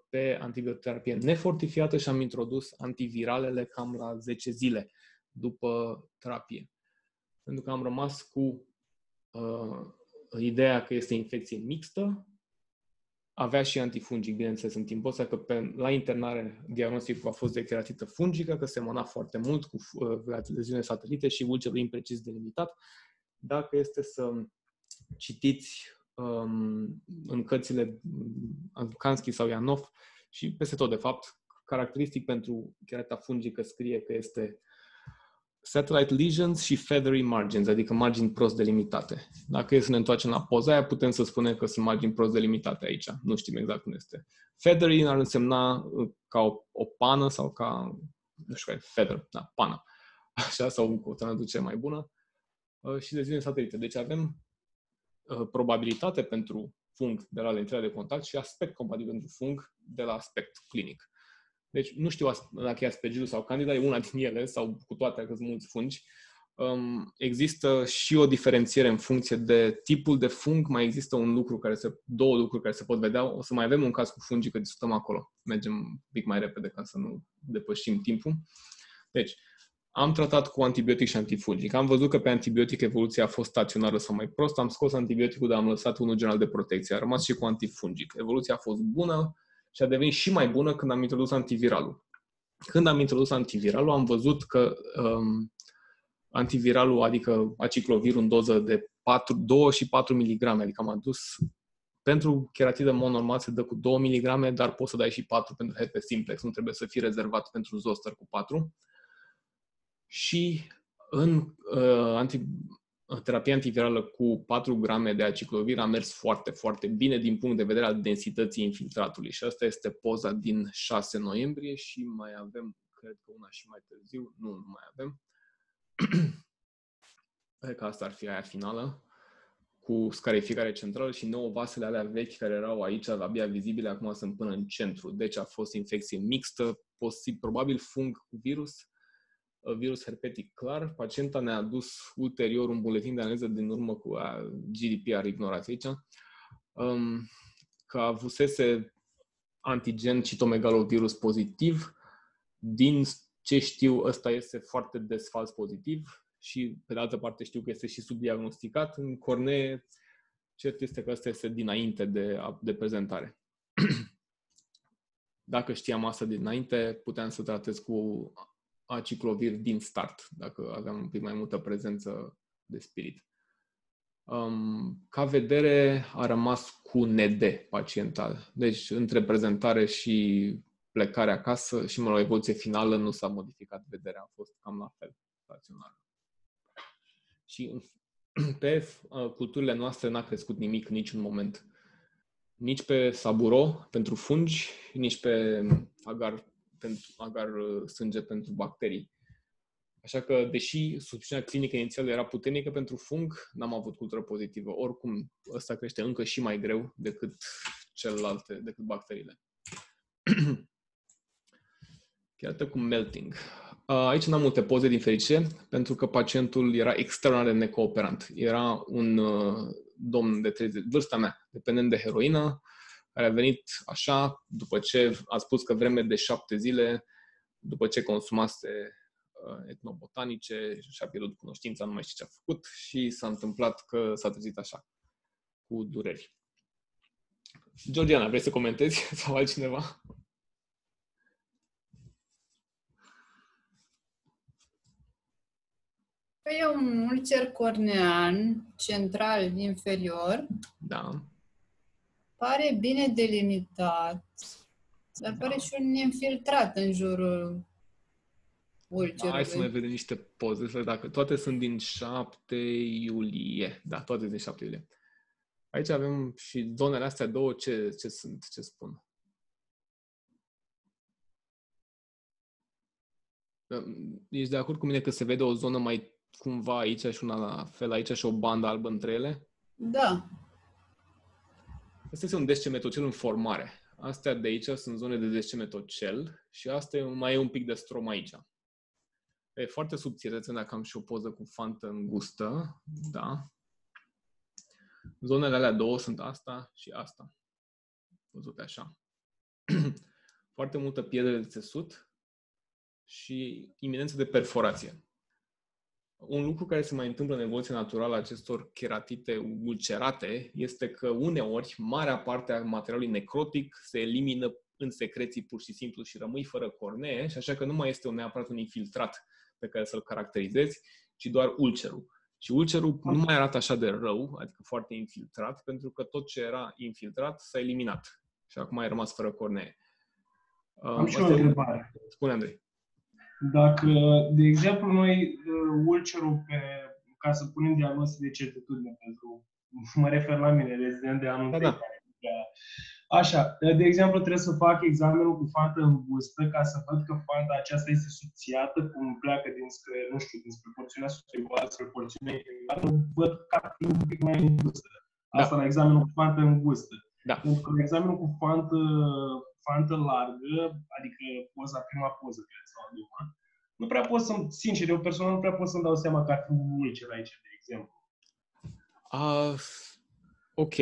pe antibioterapie nefortifiată și am introdus antiviralele cam la 10 zile după terapie. Pentru că am rămas cu ideea că este infecție mixtă, avea și antifungic, bineînțeles, în timpul ăsta, că la internare diagnosticul a fost de keratită fungică, că semăna foarte mult cu leziune satelite și vulcerul imprecis delimitat. Dacă este să citiți în cărțile Kansky sau Ianov și peste tot, de fapt, caracteristic pentru kerata fungică scrie că este satellite lesions și feathery margins, adică margini prost delimitate. Dacă e să ne întoarcem la poza aia, putem să spunem că sunt margini prost delimitate aici. Nu știm exact cum este. Feathery ar însemna ca o pană sau ca, nu știu care, feather, da, pană. Așa, sau cu o traducere mai bună. Și leziuni satelite. Deci avem probabilitate pentru fung de la lentila de contact și aspect compatibil pentru fung de la aspect clinic. Deci nu știu dacă e Aspergillus sau Candida, e una din ele, sau cu toate, că sunt mulți fungi. Există și o diferențiere în funcție de tipul de fung. Mai există două lucruri care se pot vedea. O să mai avem un caz cu fungii, că discutăm acolo. Mergem un pic mai repede ca să nu depășim timpul. Deci, am tratat cu antibiotic și antifungic. Am văzut că pe antibiotic evoluția a fost staționară sau mai prost. Am scos antibioticul, dar am lăsat unul general de protecție. A rămas și cu antifungic. Evoluția a fost bună și a devenit și mai bună când am introdus antiviralul. Când am introdus antiviralul, am văzut că antiviralul, adică aciclovir în doză de 2 și 4 mg, adică am adus pentru keratidă în mod normal se dă cu 2 mg, dar poți să dai și 4 pentru herpes simplex, nu trebuie să fie rezervat pentru zoster cu 4. Și în terapia antivirală cu 4 grame de aciclovir a mers foarte, foarte bine din punct de vedere al densității infiltratului. Și asta este poza din 6 noiembrie și mai avem, cred că una și mai târziu, nu mai avem. Cred că asta ar fi aia finală, cu scarificare centrală și 9 vasele alea vechi care erau aici, abia vizibile, acum sunt până în centru. Deci a fost infecție mixtă, probabil fung cu virus herpetic clar. Pacienta ne-a adus ulterior un buletin de analiză din urmă cu GDPR ignorat aici, că avusese antigen citomegalovirus pozitiv. Din ce știu, ăsta este foarte des fals pozitiv și, pe de altă parte, știu că este și subdiagnosticat. În cornee, cert este că ăsta este dinainte de prezentare. Dacă știam asta dinainte, puteam să tratez cu aciclovir din start, dacă aveam un pic mai multă prezență de spirit. Ca vedere a rămas cu ND paciental. Deci între prezentare și plecare acasă și o evoluție finală nu s-a modificat vederea, a fost cam la fel, staționară. Și pe culturile noastre n-a crescut nimic niciun moment. Nici pe saburo pentru fungi, nici pe agar sânge pentru bacterii. Așa că, deși suspiciunea clinică inițială era puternică pentru fung, n-am avut cultură pozitivă. Oricum, ăsta crește încă și mai greu decât celelalte, decât bacteriile. Iată cu melting. Aici n-am multe poze, din fericire, pentru că pacientul era extraordinar de necooperant. Era un domn de 30, vârsta mea, dependent de heroină, care a venit așa, după ce a spus că vreme de 7 zile, după ce consumase etnobotanice, și-a pierdut cunoștința, nu mai știu ce a făcut și s-a întâmplat că s-a trezit așa, cu dureri. Georgiana, vrei să comentezi sau altcineva? E un ulcer cornean central inferior. Da. Pare bine delimitat, dar pare și un infiltrat în jurul ulcerului. Hai să mai vedem niște poze, dacă toate sunt din 7 iulie. Da, toate din 7 iulie. Aici avem și zonele astea două, ce sunt, ce spun. Ești de acord cu mine că se vede o zonă mai cumva aici și una la fel aici și o bandă albă între ele? Da. Asta este un descemetocel în formare. Astea de aici sunt zone de descemetocel și asta mai e un pic de strom aici. E foarte subțire, dacă am și o poză cu fantă îngustă. Da. Zonele alea două sunt asta și asta. Văzute așa. Foarte multă pierdere de țesut și iminență de perforație. Un lucru care se mai întâmplă în evoluția naturală a acestor keratite ulcerate este că uneori marea parte a materialului necrotic se elimină în secreții pur și simplu și rămâi fără cornee și așa că nu mai este neapărat un infiltrat pe care să-l caracterizezi, ci doar ulcerul. Și ulcerul nu mai arată așa de rău, adică foarte infiltrat, pentru că tot ce era infiltrat s-a eliminat. Și acum ai rămas fără cornee. Am și o întrebare. Spune, Andrei. Dacă, de exemplu, noi ulcerul ca să punem diagnostic de certitudine pentru, mă refer la mine, rezident de anul da. Așa, de exemplu, trebuie să fac examenul cu fantă îngustă ca să văd că fanta aceasta este subțiată, cum pleacă dinspre, nu știu, dinspre porțiunea superioară spre porțiunea inferioară, văd ca fiind un pic mai îngustă. Asta la examenul cu fantă îngustă. Da. Pentru că la examenul cu fantă largă, adică prima poză, cred, sau a doua, nu prea pot sincer, eu personal nu prea pot să-mi dau seama că ar fi un ulcer aici, de exemplu. Ok,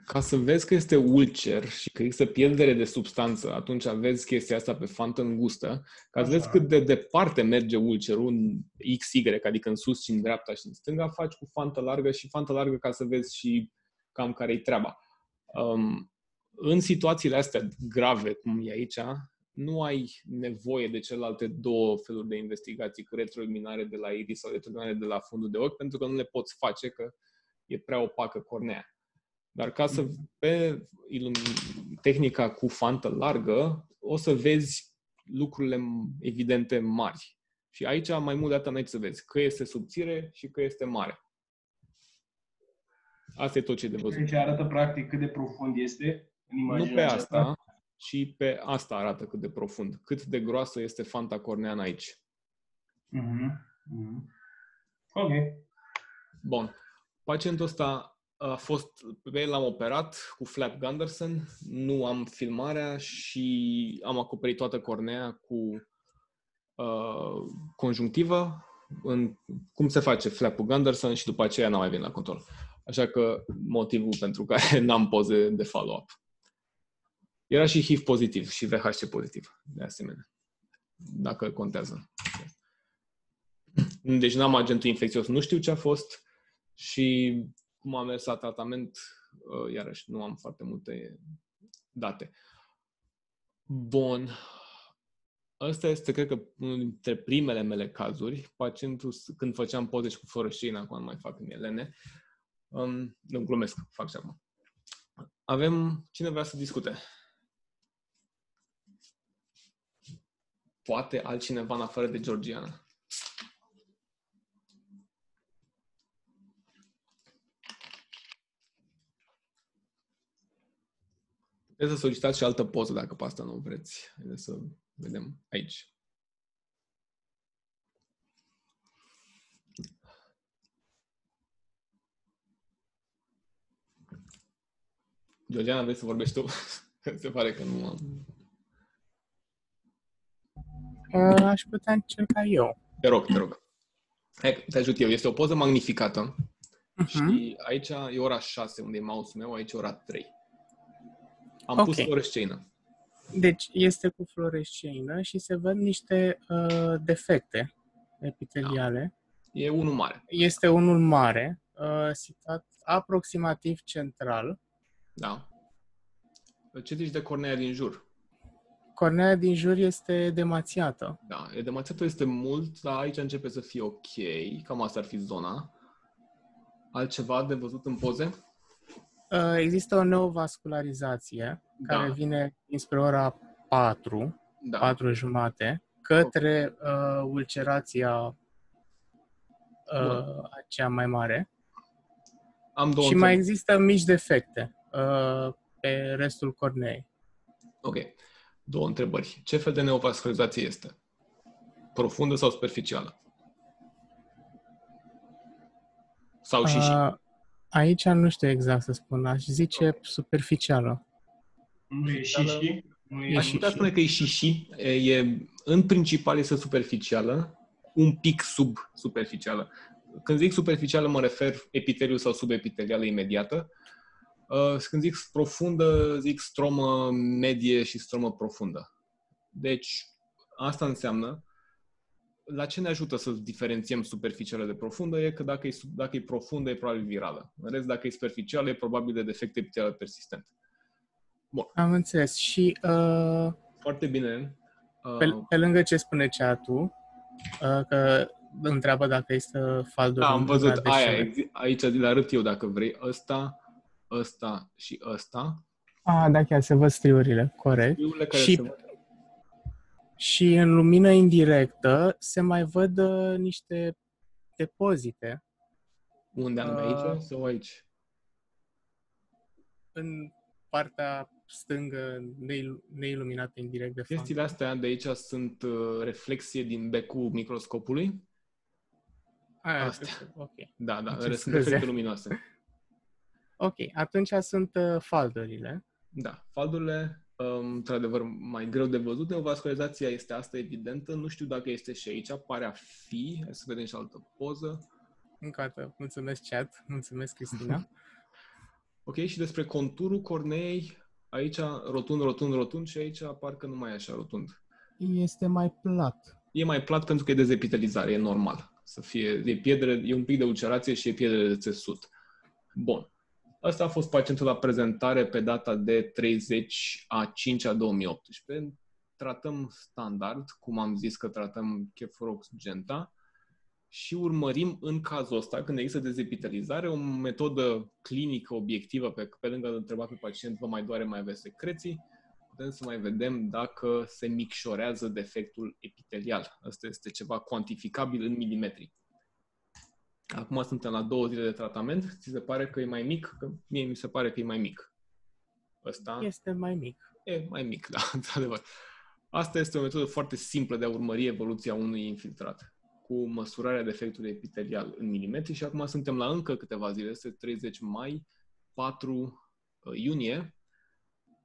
ca să vezi că este ulcer și că există pierdere de substanță, atunci vezi chestia asta pe fantă îngustă, ca să vezi cât de departe merge ulcerul în XY, adică în sus și în dreapta și în stânga, faci cu fantă largă și fantă largă ca să vezi și cam care-i treaba. În situațiile astea grave, cum e aici, nu ai nevoie de celelalte două feluri de investigații cu retroiluminare de la iris sau retroiluminare de la fundul de ochi, pentru că nu le poți face, că e prea opacă cornea. Dar pe tehnica cu fantă largă, o să vezi lucrurile evidente mari. Și aici, mai mult de atât, n-ai să vezi că este subțire și că este mare. Asta e tot ce e de văzut. Deci arată practic cât de profund este în imaginea Nu pe aceasta. asta, ci pe asta arată cât de profund. Cât de groasă este fanta corneană aici. Ok. Bun. Pacientul ăsta pe el l-am operat cu flap Gunderson, nu am filmarea și am acoperit toată cornea cu conjunctivă, cum se face flap-ul Gunderson și după aceea n-am mai venit la control. Așa că motivul pentru care n-am poze de follow-up. Era și HIV pozitiv și VHC pozitiv, de asemenea, dacă contează. Deci n-am agentul infecțios, nu știu ce a fost și cum am mers la tratament, iarăși nu am foarte multe date. Bun. ăsta este, cred că, unul dintre primele mele cazuri. Pacientul, când făceam poze și cu fluoresceina, acum nu mai fac în elene. Nu glumesc, fac și acum. Avem cine vrea să discute. Poate altcineva în afară de Georgiana. Puteți să solicitați și altă poză dacă pe asta nu vreți. Haideți să vedem aici. Georgiana, vrei să vorbești tu? Se pare că nu am... Aș putea încerca eu. Te rog. Hai, te ajut eu. Este o poză magnificată. Și aici e ora 6, unde e mouse-ul meu, aici e ora 3. Am pus fluoresceină. Deci este cu fluoresceină și se văd niște defecte epiteliale. Da. E unul mare. Este unul mare, situat aproximativ central. Da. Ce zici de cornea din jur? Cornea din jur este demațiată. Da, demațiată este mult, dar aici începe să fie ok. Cam asta ar fi zona. Altceva de văzut în poze? Există o neovascularizație care vine dinspre ora 4, 4 jumate, către ulcerația aceea mai mare. Și mai există mici defecte pe restul corneei. Ok. 2 întrebări. Ce fel de neovascularizație este? Profundă sau superficială? Sau și? Aici nu știu exact să spun. Aș zice superficială. Nu e și? Aș putea spune că e și. În principal este superficială, un pic subsuperficială. Când zic superficială mă refer epiteliul sau subepitelială imediată. Când zic profundă, zic stromă medie și stromă profundă. Deci, asta înseamnă, la ce ne ajută să diferențiem superficială de profundă e că dacă e profundă, e probabil virală. În rest, dacă e superficială, e probabil de defect epitelial persistent. Bun. Am înțeles. Și foarte bine. Pe lângă ce spune chat-ul, că întreabă dacă este falduri. Da, am văzut aia. Aici le arăt eu dacă vrei. Ăsta și ăsta. Da, chiar se văd striurile, corect. Striurile care se văd. Și în lumină indirectă se mai văd niște depozite. Unde anume, aici sau aici? În partea stângă, neiluminată indirect de fapt. Chestiile astea de aici sunt reflexie din becul microscopului. Astea. Okay. Da, sunt efecte luminoase. Ok, atunci sunt faldurile. Da, faldurile, într-adevăr, mai greu de văzut. Neovascularizația este asta evidentă. Nu știu dacă este și aici, pare a fi. Hai să vedem și altă poză. Încă o dată, mulțumesc chat, mulțumesc Cristina. Ok, și despre conturul corneei, aici rotund și aici parcă nu mai e așa rotund. Este mai plat. E mai plat pentru că e dezepitelizare, e normal. Să fie, e un pic de ulcerație și e pierdere de țesut. Bun. Asta a fost pacientul la prezentare pe data de 30/5/2018. Tratăm standard, cum am zis că tratăm Cheforox Genta și urmărim în cazul ăsta, când există dezepitalizare, o metodă clinică obiectivă pe lângă de întreba pe pacient, vă mai doare, mai aveți secreții, putem să mai vedem dacă se micșorează defectul epitelial. Asta este ceva cuantificabil în milimetri. Acum suntem la 2 zile de tratament. Ți se pare că e mai mic? Că mie mi se pare că e mai mic. Ăsta este mai mic. E mai mic, da, într-adevăr. Asta este o metodă foarte simplă de a urmări evoluția unui infiltrat, cu măsurarea defectului epitelial în milimetri și acum suntem la încă câteva zile, este 30 mai, 4 iunie.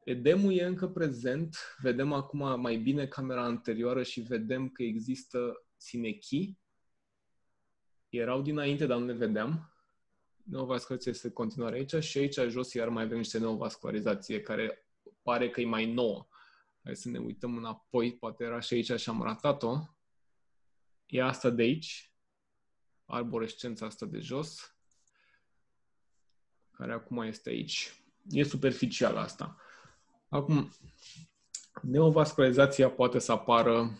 Edemul e încă prezent, vedem acum mai bine camera anterioară și vedem că există sinechii. Erau dinainte, dar nu le vedeam. Neovascularizație este continuare aici și aici jos iar mai avem niște neovascularizație care pare că e mai nouă. Hai să ne uităm înapoi, poate era și aici și am ratat-o. E asta de aici, arborescența asta de jos, care acum este aici. E superficială asta. Acum, Neovascularizația poate să apară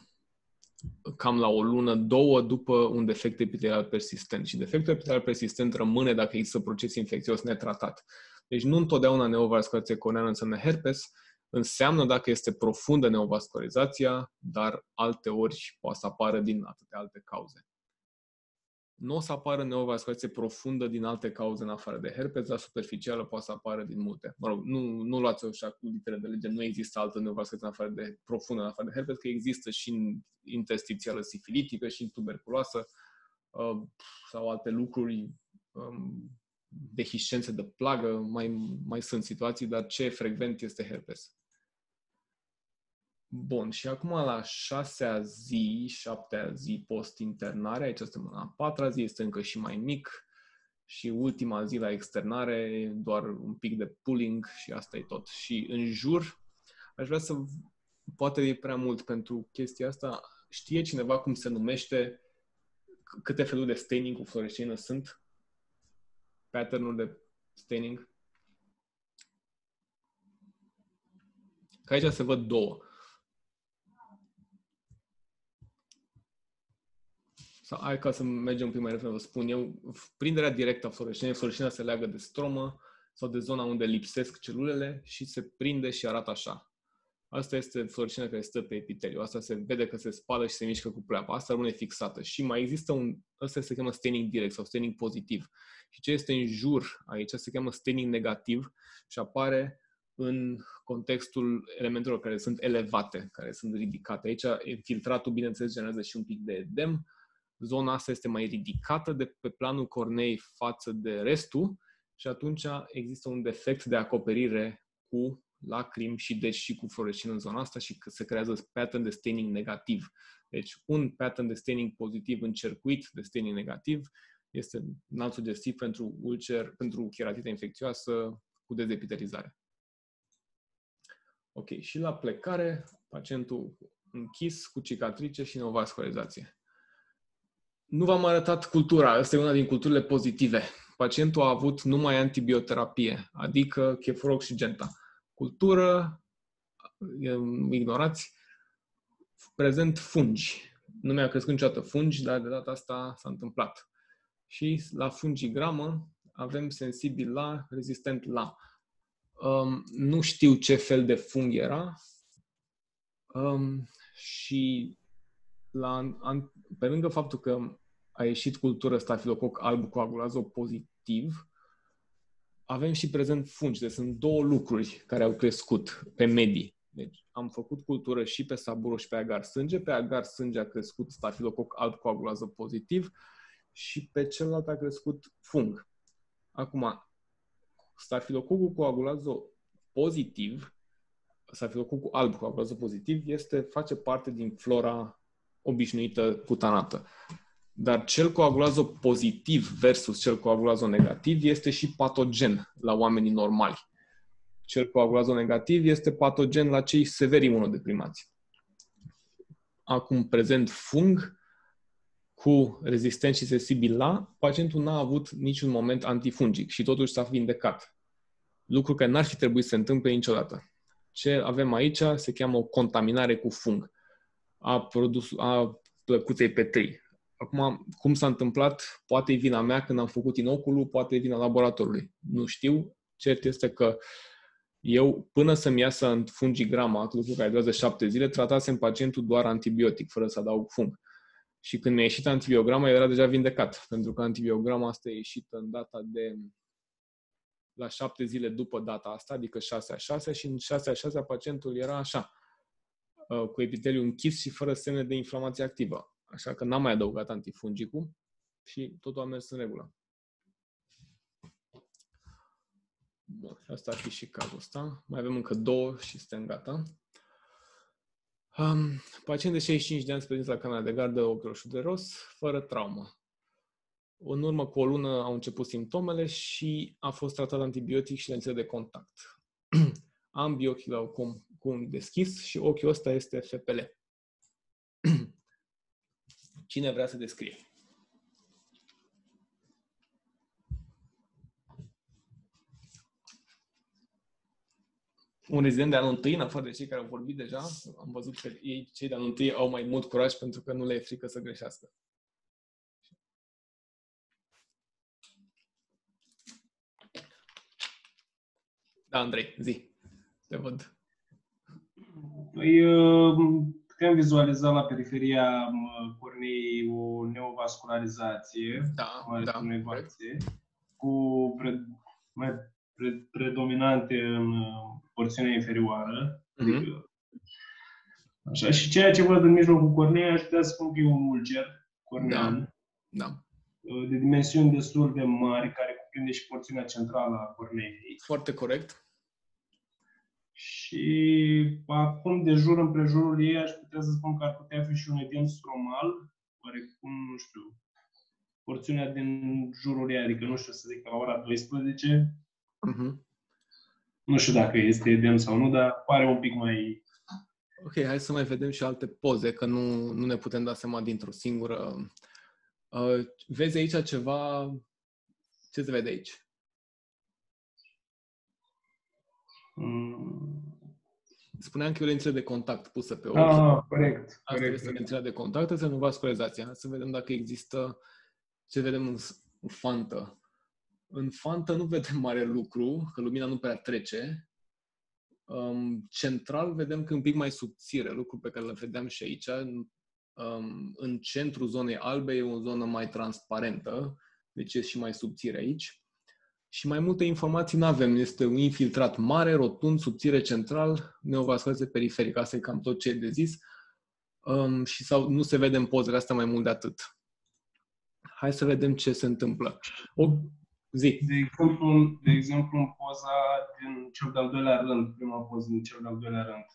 cam la o lună, două după un defect epitelial persistent. Și defectul epitelial persistent rămâne dacă există proces infecțios netratat. Deci nu întotdeauna neovascularizație corneală înseamnă herpes, înseamnă dacă este profundă neovascularizația, dar alteori poate să apară din atâtea alte cauze. Nu o să apară neovascularizație profundă din alte cauze în afară de herpes, dar superficială poate să apară din multe. Mă rog, nu luați-o așa cu litere de lege, nu există altă neovascularizație în afară de profundă în afară de herpes, că există și în interstițială sifilitică, și în tuberculoasă sau alte lucruri, dehiscențe de plagă, mai sunt situații, dar ce e frecvent este herpes. Bun, și acum la 6-a zi, 7-a zi post-internare, aici suntem la 4-a zi, este încă și mai mic, și ultima zi la externare, doar un pic de pulling și asta e tot. Și în jur, aș vrea să, poate e prea mult pentru chestia asta, știe cineva cum se numește, câte feluri de staining cu fluorescență sunt? Pattern-uri de staining? Că aici se văd două. Sau, hai ca să mergem un pic mai repede, vă spun eu, prinderea directă a fluorescenței, fluorescența se leagă de stromă sau de zona unde lipsesc celulele și se prinde și arată așa. Asta este fluorescența care stă pe epiteliu. Asta se vede că se spală și se mișcă cu pleoapa. Asta rămâne fixată. Și mai există ăsta se cheamă staining direct sau staining pozitiv. Și ce este în jur aici se cheamă staining negativ și apare în contextul elementelor care sunt elevate, care sunt ridicate. Aici infiltratul, bineînțeles, generează și un pic de edem. Zona asta este mai ridicată de pe planul corneei față de restul și atunci există un defect de acoperire cu lacrimi și deci și cu fluorescență în zona asta și se creează pattern de staining negativ. Deci un pattern de staining pozitiv încercuit de staining negativ este înalt sugestiv pentru ulcer, pentru cheratită infecțioasă cu dezepitelizare. Ok, și la plecare, pacientul închis cu cicatrice și neovascularizație. Nu v-am arătat cultura. Asta e una din culturile pozitive. Pacientul a avut numai antibioterapie, adică Cefuroxigenta. Cultură, ignorați, prezent fungi. Nu mi-a crescut niciodată fungi, dar de data asta s-a întâmplat. Și la fungigramă avem sensibil la, rezistent la. Nu știu ce fel de fung era și pe lângă faptul că a ieșit cultură stafilococ alb coagulozo pozitiv, avem și prezent fungi. Deci sunt două lucruri care au crescut pe medii. Deci am făcut cultură și pe saburo și pe agar sânge. Pe agar sânge a crescut stafilococ alb coagulozo pozitiv și pe celălalt a crescut fung. Acum, stafilococul coagulozo pozitiv, stafilococul alb coagulozo pozitiv, face parte din flora obișnuită cutanată. Dar cel coagulozo pozitiv versus cel coagulozo negativ este și patogen la oamenii normali. Cel coagulozo negativ este patogen la cei severi imunodeprimați. Acum, prezent fung cu rezistent și sensibil la, pacientul n-a avut niciun moment antifungic și totuși s-a vindecat. Lucru care n-ar fi trebuit să se întâmple niciodată. Ce avem aici se cheamă o contaminare cu fung a plăcuței petrii. Acum, cum s-a întâmplat, poate e vina mea când am făcut inoculul, poate e vina laboratorului. Nu știu. Cert este că eu, până să-mi iasă în fungigrama, lucru care durează 7 zile, tratasem pacientul doar antibiotic, fără să adaug fung. Și când mi-a ieșit antibiograma, el era deja vindecat, pentru că antibiograma asta e ieșită în data de la 7 zile după data asta, adică 6/6, și în 6/6 pacientul era așa, cu epiteliul închis și fără semne de inflamație activă. Așa că n-am mai adăugat antifungicul și totul a mers în regulă. Bun, asta ar fi și cazul ăsta. Mai avem încă 2 și suntem gata. Pacient de 65 de ani prezent la camera de gardă, ochi roșu de ros, fără traumă. În urmă cu o lună au început simptomele și a fost tratat antibiotic și lențele de contact. Ambii ochii l-au cum deschis și ochiul ăsta este FPL. Cine vrea să descrie? un rezident de anul întâi, în afară de cei care au vorbit deja, am văzut că ei, cei de anul întâi, au mai mult curaj pentru că nu le e frică să greșească. Da, Andrei, zi. Te văd. Păi, putem vizualiza la periferia corneei o neovascularizație, cu predominante în porțiunea inferioară. Adică, așa, și ceea ce văd în mijlocul corneei, aș putea spun că e un ulcer cornean. Da. De dimensiuni destul de mari, care cuprinde și porțiunea centrală a corneei. Foarte corect. Și acum, de jur împrejurul ei, aș putea să spun că ar putea fi și un edem stromal, oarecum, nu știu, porțiunea din jurul ei, adică nu știu să zic, la ora 12. Nu știu dacă este edem sau nu, dar pare un pic mai... Ok, hai să mai vedem și alte poze, că nu ne putem da seama dintr-o singură. Vezi aici ceva? Ce se vede aici? Spuneam că e o lentile de contact pusă pe ochi. Corect. Asta este lentila de contact, asta nu vascularizația. Hai să vedem dacă există ce vedem în fantă. În fantă nu vedem mare lucru, că lumina nu prea trece. Central vedem că e un pic mai subțire, lucru pe care îl vedeam și aici. În centrul zonei albe e o zonă mai transparentă, deci e și mai subțire aici. Și mai multe informații nu avem. Este un infiltrat mare, rotund, subțire central, neovascularizație periferică. Asta e cam tot ce e de zis. Și nu se vede în pozele astea mai mult de atât. Hai să vedem ce se întâmplă. Zi. De exemplu, în poza din cel de-al doilea rând, prima poză din cel de-al doilea rând.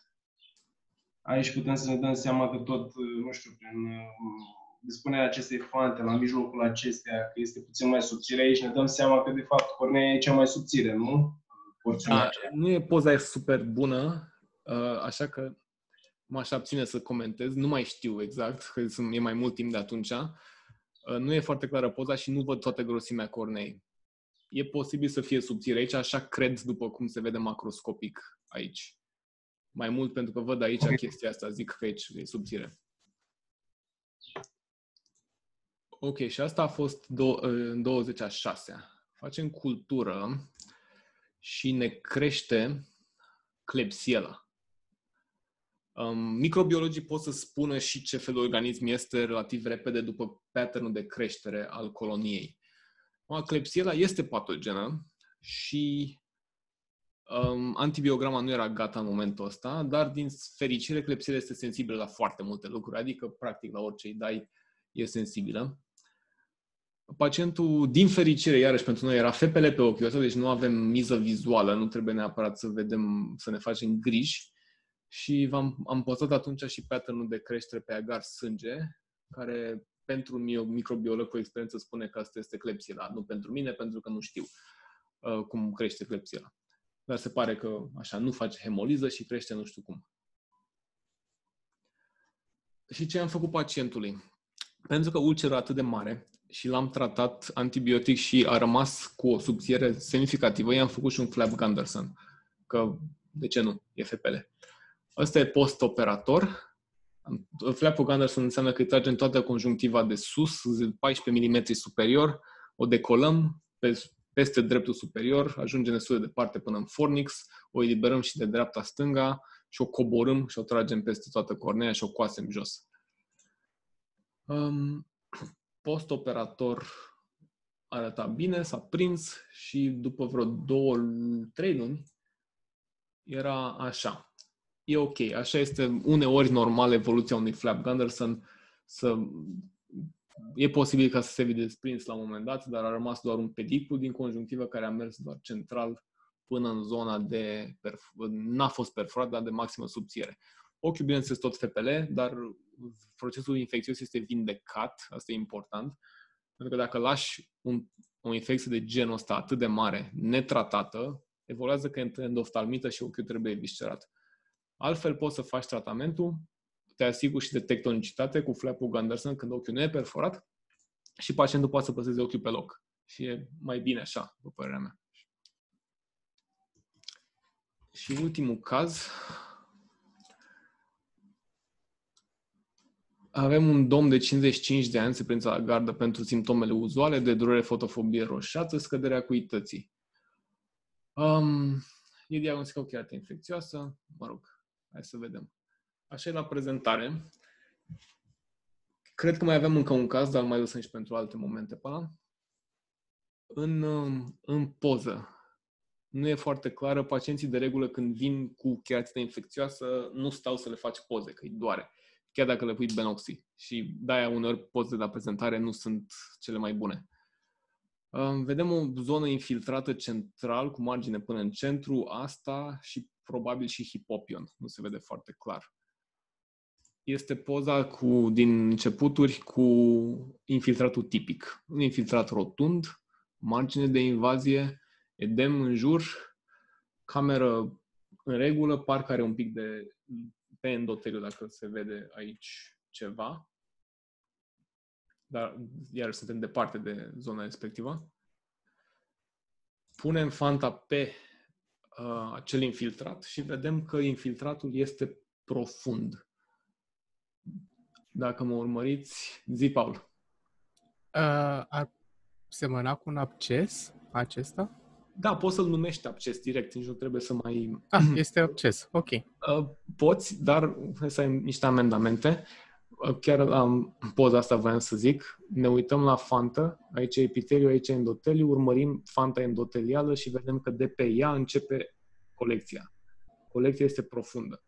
Aici putem să ne dăm seama că tot, nu știu, prin dispunerea acestei fante la mijlocul acesteia, că este puțin mai subțire aici, ne dăm seama că, de fapt, cornea e cea mai subțire, nu? Nu e poza super bună, așa că m-aș abține să comentez. Nu mai știu exact, că e mai mult timp de atunci. Nu e foarte clară poza și nu văd toată grosimea corneei. E posibil să fie subțire aici, așa cred după cum se vede macroscopic aici. Mai mult pentru că văd aici chestia asta, zic că aici e subțire. Ok, și asta a fost în 26-a. Facem cultură și ne crește Klebsiella. Microbiologii pot să spună și ce fel de organism este relativ repede după pattern-ul de creștere al coloniei. Klebsiella este patogenă și antibiograma nu era gata în momentul ăsta, dar din fericire Klebsiella este sensibilă la foarte multe lucruri, adică practic la orice îi dai e sensibilă. Pacientul, din fericire, iarăși pentru noi, era FPL pe ochiul ăsta, deci nu avem miză vizuală, nu trebuie neapărat să vedem, să ne facem griji. Și am postat atunci și pattern-ul de creștere pe agar sânge, care pentru un microbiolog cu experiență spune că asta este Klebsiella. Nu pentru mine, pentru că nu știu cum crește Klebsiella. Dar se pare că așa nu face hemoliză și crește nu știu cum. Și ce am făcut pacientului? Pentru că ulcerul atât de mare și l-am tratat antibiotic și a rămas cu o subțire semnificativă, i-am făcut și un flap Gunderson. Că, de ce nu? E FPL. Ăsta e post-operator. Flap Gunderson înseamnă că îi tragem toată conjunctiva de sus, 14 mm superior, o decolăm peste dreptul superior, ajungem destul de departe până în fornix, o eliberăm și de dreapta-stânga și o coborâm și o tragem peste toată cornea și o coasem jos. Post-operator arăta bine, s-a prins și după vreo 2-3 luni era așa. E ok, așa este uneori normal evoluția unui flap Gunderson. E posibil ca să se fi desprins la un moment dat, dar a rămas doar un pedicul din conjunctivă care a mers doar central până în zona de... n-a fost perforat, dar de maximă subțire. Ochiul, bineînțeles, tot FPL, dar procesul infecțios este vindecat, asta e important, pentru că dacă lași o infecție de genul ăsta atât de mare, netratată, evoluează că e endoftalmită și ochiul trebuie viscerat. Altfel poți să faci tratamentul, te asiguri și de tectonicitate cu flapul Gunderson când ochiul nu e perforat și pacientul poate să păstreze ochiul pe loc. Și e mai bine așa, după părerea mea. Și ultimul caz, avem un domn de 55 de ani, se prezintă la gardă pentru simptomele uzuale de durere, fotofobie roșiată, scăderea acuității. E diagnosticată cu cheiată infecțioasă, mă rog, hai să vedem. Așa e la prezentare. Cred că mai avem încă un caz, dar îl mai lăsăm și pentru alte momente pe ăla. În poză. Nu e foarte clară. Pacienții de regulă când vin cu cheratită infecțioasă nu stau să le faci poze, că îi doare. Chiar dacă le pui Benoxy. Și de-aia uneori pozele de la prezentare nu sunt cele mai bune. Vedem o zonă infiltrată central cu margine până în centru, asta și probabil și hipopion. Nu se vede foarte clar. Este poza din începuturi cu infiltratul tipic. Un infiltrat rotund, margine de invazie, edem în jur, cameră în regulă, parcă are un pic de pe endoteliu, dacă se vede aici ceva. Dar iar suntem departe de zona respectivă. Punem fanta pe acel infiltrat și vedem că infiltratul este profund. Dacă mă urmăriți, zi, Paul. Ar semăna cu un absces acesta? Da, poți să-l numești absces direct, nici nu trebuie să mai... Este absces, ok. Poți, dar hai să ai niște amendamente. Chiar la poza asta voiam să zic, ne uităm la fantă, aici e epiteliu, aici e endoteliu, urmărim fanta endotelială și vedem că de pe ea începe colecția. Colecția este profundă.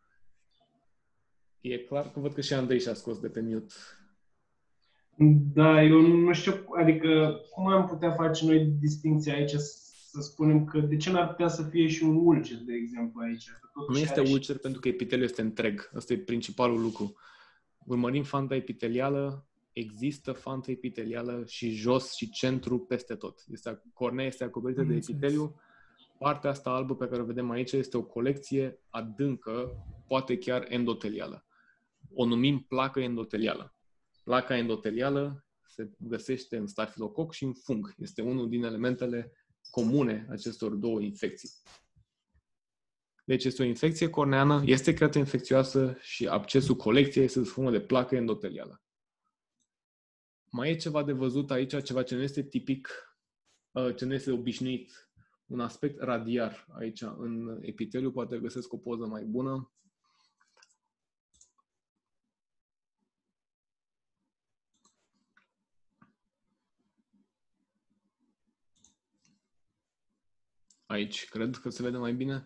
E clar că văd că și Andrei și-a scos de pe mute. Da, eu nu știu, adică cum am putea face noi distinția aici, să spunem că de ce n-ar putea să fie și un ulcer, de exemplu, aici? Nu este ulcer pentru că epiteliul este întreg. Asta e principalul lucru. Urmărim fanta epitelială, există fantă epitelială și jos și centru peste tot. Cornea este acoperită de epiteliu. Partea asta albă pe care o vedem aici este o colecție adâncă, poate chiar endotelială. O numim placă endotelială. Placa endotelială se găsește în stafilococ și în fung. Este unul din elementele comune acestor două infecții. Deci este o infecție corneană, este cheiată infecțioasă și abscesul colecției este sub formă de placă endotelială. Mai e ceva de văzut aici, ceva ce nu este tipic, ce nu este obișnuit. Un aspect radiar aici în epiteliu, poate găsesc o poză mai bună. Aici, cred că se vede mai bine.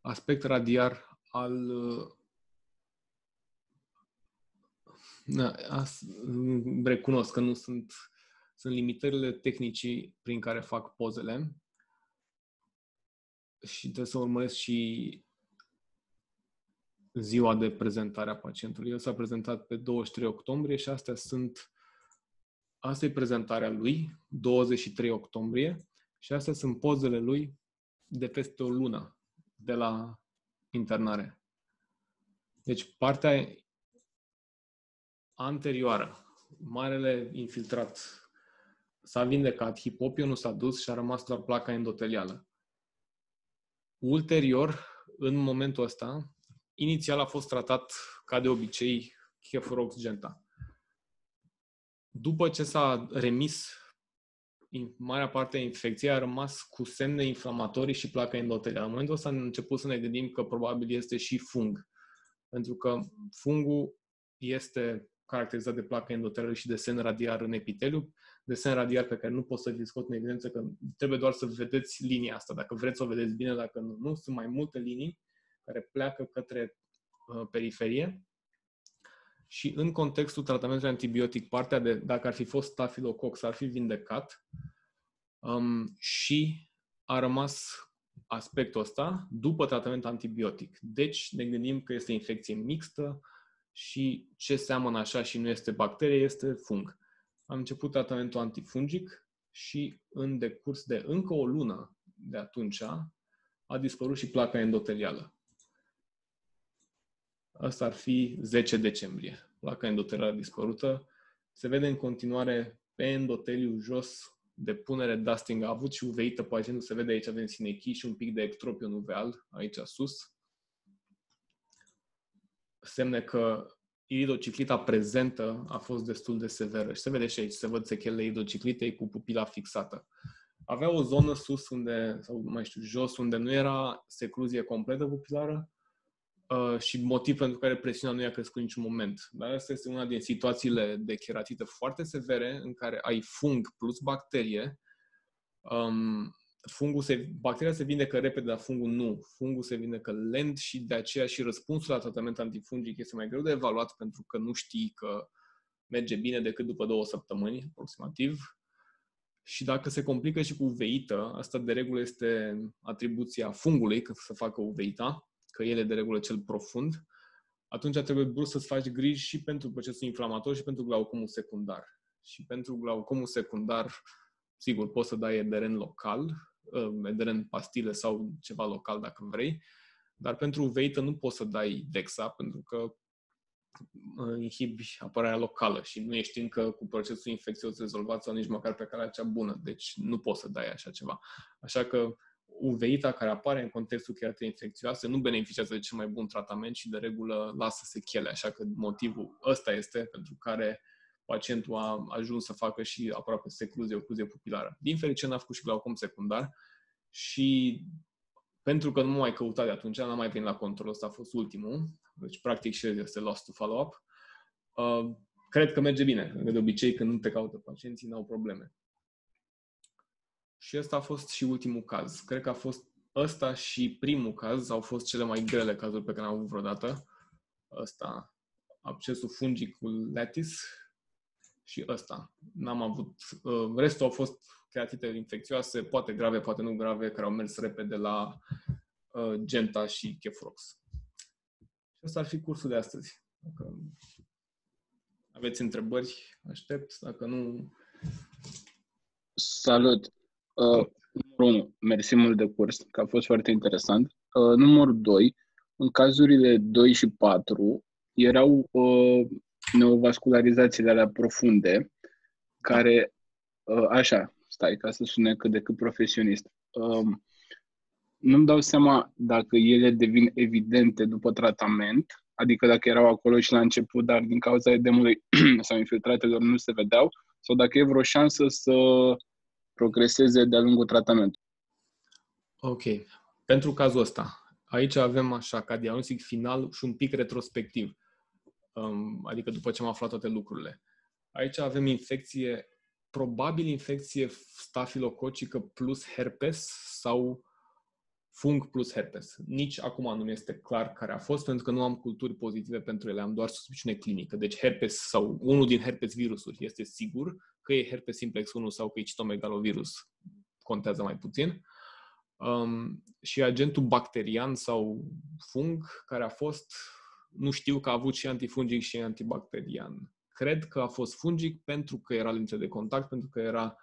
Aspect radiar al... recunosc că nu sunt limitările tehnicii prin care fac pozele și trebuie să urmăresc și ziua de prezentare a pacientului. El s-a prezentat pe 23 octombrie și asta e prezentarea lui, 23 octombrie, și astea sunt pozele lui de peste o lună de la internare. Deci partea anterioară, marele infiltrat, s-a vindecat, hipopionul s-a dus și a rămas doar placa endotelială. Ulterior, în momentul ăsta, inițial a fost tratat, ca de obicei, cefuroxgenta. După ce s-a remis marea parte a infecției, a rămas cu semne inflamatorii și placa endotelială. În momentul ăsta am început să ne gândim că probabil este și fung. Pentru că fungul este caracterizat de placă endotelială și de sen radiar în epiteliu, de sen radiar pe care nu pot să vi scot în evidență, că trebuie doar să vedeți linia asta. Dacă vreți să o vedeți bine, dacă nu, sunt mai multe linii care pleacă către periferie. Și în contextul tratamentului antibiotic, partea de dacă ar fi fost stafilococ, s-ar fi vindecat și a rămas aspectul ăsta după tratament antibiotic. Deci ne gândim că este infecție mixtă și ce seamănă așa și nu este bacterie, este fung. Am început tratamentul antifungic și în decurs de încă o lună de atunci a dispărut și placa endotelială. Asta ar fi 10 decembrie. Placa endotelială dispărută. Se vede în continuare pe endoteliu jos de punere, dusting a avut și uveită, pacientul se vede aici, avem sinechii și un pic de ectropion uveal, aici sus. Semne că iridociclita prezentă a fost destul de severă. Și se vede și aici, se văd sechelele iridociclitei cu pupila fixată. Avea o zonă sus unde, sau mai știu, jos, unde nu era secluzie completă pupilară și motiv pentru care presiunea nu i-a crescut în niciun moment. Dar asta este una din situațiile de keratită foarte severe în care ai fung plus bacterie. Bacteria se vindecă repede, dar fungul nu. Fungul se vindecă lent și de aceea și răspunsul la tratament antifungic este mai greu de evaluat pentru că nu știi că merge bine decât după 2 săptămâni, aproximativ. Și dacă se complică și cu uveită, asta de regulă este atribuția fungului când să facă uveita, că el e de regulă cel profund, atunci trebuie brusc să-ți faci griji și pentru procesul inflamator și pentru glaucomul secundar. Și pentru glaucomul secundar, sigur, poți să dai ederen local, ederen pastile sau ceva local dacă vrei, dar pentru uveită nu poți să dai Dexa pentru că inhibi apărarea locală și nu ești încă cu procesul infecțios rezolvat sau nici măcar pe calea cea bună. Deci nu poți să dai așa ceva. Așa că uveita care apare în contextul keratei infecțioase nu beneficiază de cel mai bun tratament și de regulă lasă sechele. Așa că motivul ăsta este pentru care pacientul a ajuns să facă și aproape secluzie, ocluzie pupilară. Din fericire n-a făcut și glaucom secundar și pentru că nu m-am mai căutat de atunci, n-am mai venit la control, ăsta a fost ultimul. Deci, practic, și este lost to follow-up. Cred că merge bine. De obicei, când nu te caută pacienții, n-au probleme. Și ăsta a fost și ultimul caz. Cred că a fost ăsta și primul caz au fost cele mai grele cazuri pe care am avut vreodată. Ăsta, abscesul fungic cu lattice și ăsta. N-am avut... Restul au fost keratite infecțioase, poate grave, poate nu grave, care au mers repede la Genta și Kefrox. Și ăsta ar fi cursul de astăzi. Dacă aveți întrebări, aștept. Dacă nu... Salut! Numărul 1, mersi mult de curs, că a fost foarte interesant. Numărul 2, în cazurile 2 și 4 erau neovascularizațiile alea profunde, care, așa, stai, ca să sune cât de cât profesionist. Nu-mi dau seama dacă ele devin evidente după tratament, adică dacă erau acolo și la început, dar din cauza edemului sau infiltratelor nu se vedeau, sau dacă e vreo șansă să progreseze de-a lungul tratamentului. Ok. Pentru cazul ăsta, aici avem așa, ca diagnostic final și un pic retrospectiv. Adică după ce am aflat toate lucrurile. Aici avem infecție, probabil infecție stafilococică plus herpes sau fung plus herpes. Nici acum nu mi este clar care a fost, pentru că nu am culturi pozitive pentru ele, am doar suspiciune clinică. Deci herpes sau unul din herpes virusuri este sigur, că e herpes simplex 1 sau că e citomegalovirus, contează mai puțin. Și agentul bacterian sau fung care a fost, nu știu că a avut și antifungic și antibacterian. Cred că a fost fungic pentru că era liniște de contact, pentru că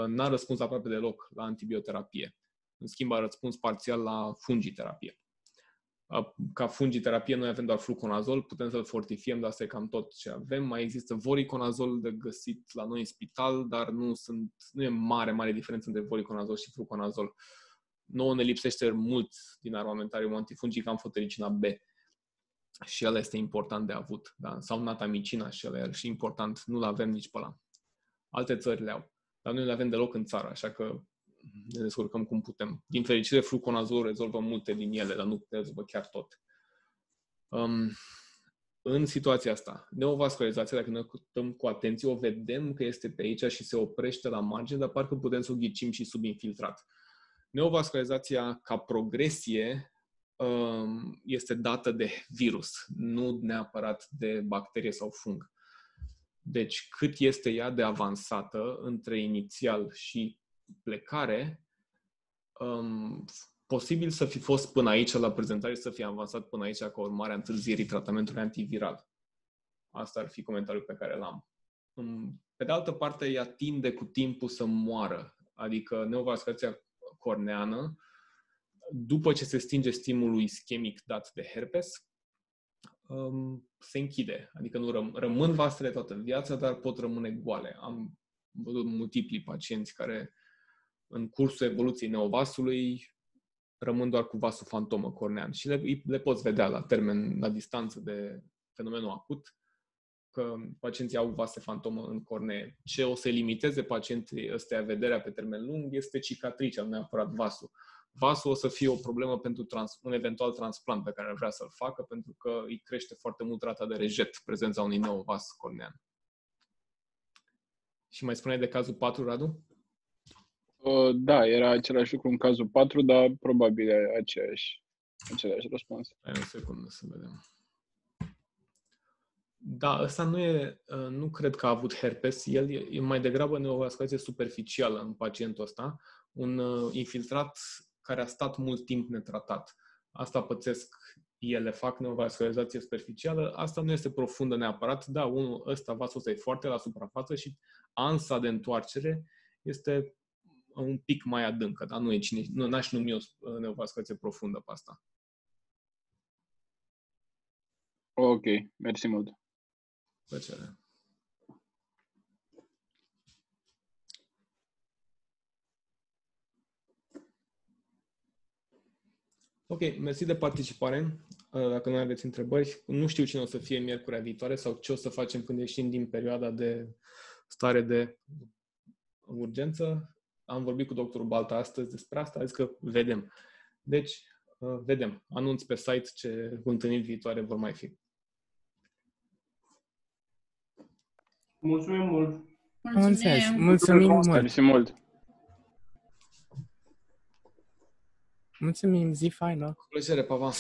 n-a răspuns aproape deloc la antibioterapie. În schimb, a răspuns parțial la fungiterapie. Ca fungiterapie noi avem doar fluconazol, putem să-l fortifiem, dar asta e cam tot ce avem. Mai există voriconazol de găsit la noi în spital, dar nu e mare diferență între voriconazol și fluconazol. Nouă ne lipsește mult din armamentarium antifungic amfotericina B. Și ăla este important de avut. Da? Sau natamicina și ăla e și important. Nu-l avem nici pe ăla. Alte țări le au. Dar noi le avem deloc în țară, așa că ne descurcăm cum putem. Din fericire, fluconazol rezolvă multe din ele, dar nu rezolvă chiar tot. În situația asta, neovascularizația, dacă ne uităm cu atenție, o vedem că este pe aici și se oprește la margine, dar parcă putem să o ghicim și sub infiltrat. Neovascularizația ca progresie este dată de virus, nu neapărat de bacterie sau fung. Deci, cât este ea de avansată între inițial și plecare, posibil să fi fost până aici la prezentare și să fie avansat până aici ca urmare a întârzierii tratamentului antiviral. Asta ar fi comentariul pe care l-am. Pe de altă parte, ea tinde cu timpul să moară. Adică neovascularizația corneană, după ce se stinge stimulul ischemic dat de herpes, se închide. Adică nu rămân vasele toată viața, dar pot rămâne goale. Am văzut multipli pacienți care în cursul evoluției neovasului rămân doar cu vasul fantomă cornean și le poți vedea la distanță de fenomenul acut că pacienții au vase fantomă în cornee. Ce o să limiteze pacienții ăstea vederea pe termen lung este cicatricea, nu neapărat vasul. Vasul o să fie o problemă pentru un eventual transplant pe care ar vrea să-l facă, pentru că îi crește foarte mult rata de rejet, prezența unui neovas cornean. Și mai spuneai de cazul 4, Radu? Da, era același lucru în cazul 4, dar probabil același răspuns. Hai o secundă să vedem. Da, ăsta nu cred că a avut herpes. El e mai degrabă neovasculație superficială în pacientul ăsta. Un infiltrat care a stat mult timp netratat. Asta pățesc ele, fac neovascularizație superficială. Asta nu este profundă neapărat. Da, vasul ăsta e foarte la suprafață și ansa de întoarcere este un pic mai adâncă, dar n-aș numi o neovascularizație profundă pe asta. Ok, mersi mult. Plăcere. Ok, mersi de participare. Dacă nu aveți întrebări, nu știu cine o să fie miercurea viitoare sau ce o să facem când ieșim din perioada de stare de urgență. Am vorbit cu doctorul Balta astăzi despre asta, a zis că vedem. Deci, vedem. Anunț pe site ce întâlniri viitoare vor mai fi. Mulțumim mult! Mulțumim mult! Mersi mult! Mulțumim, zi faină! Cu plăcere, pa, pa!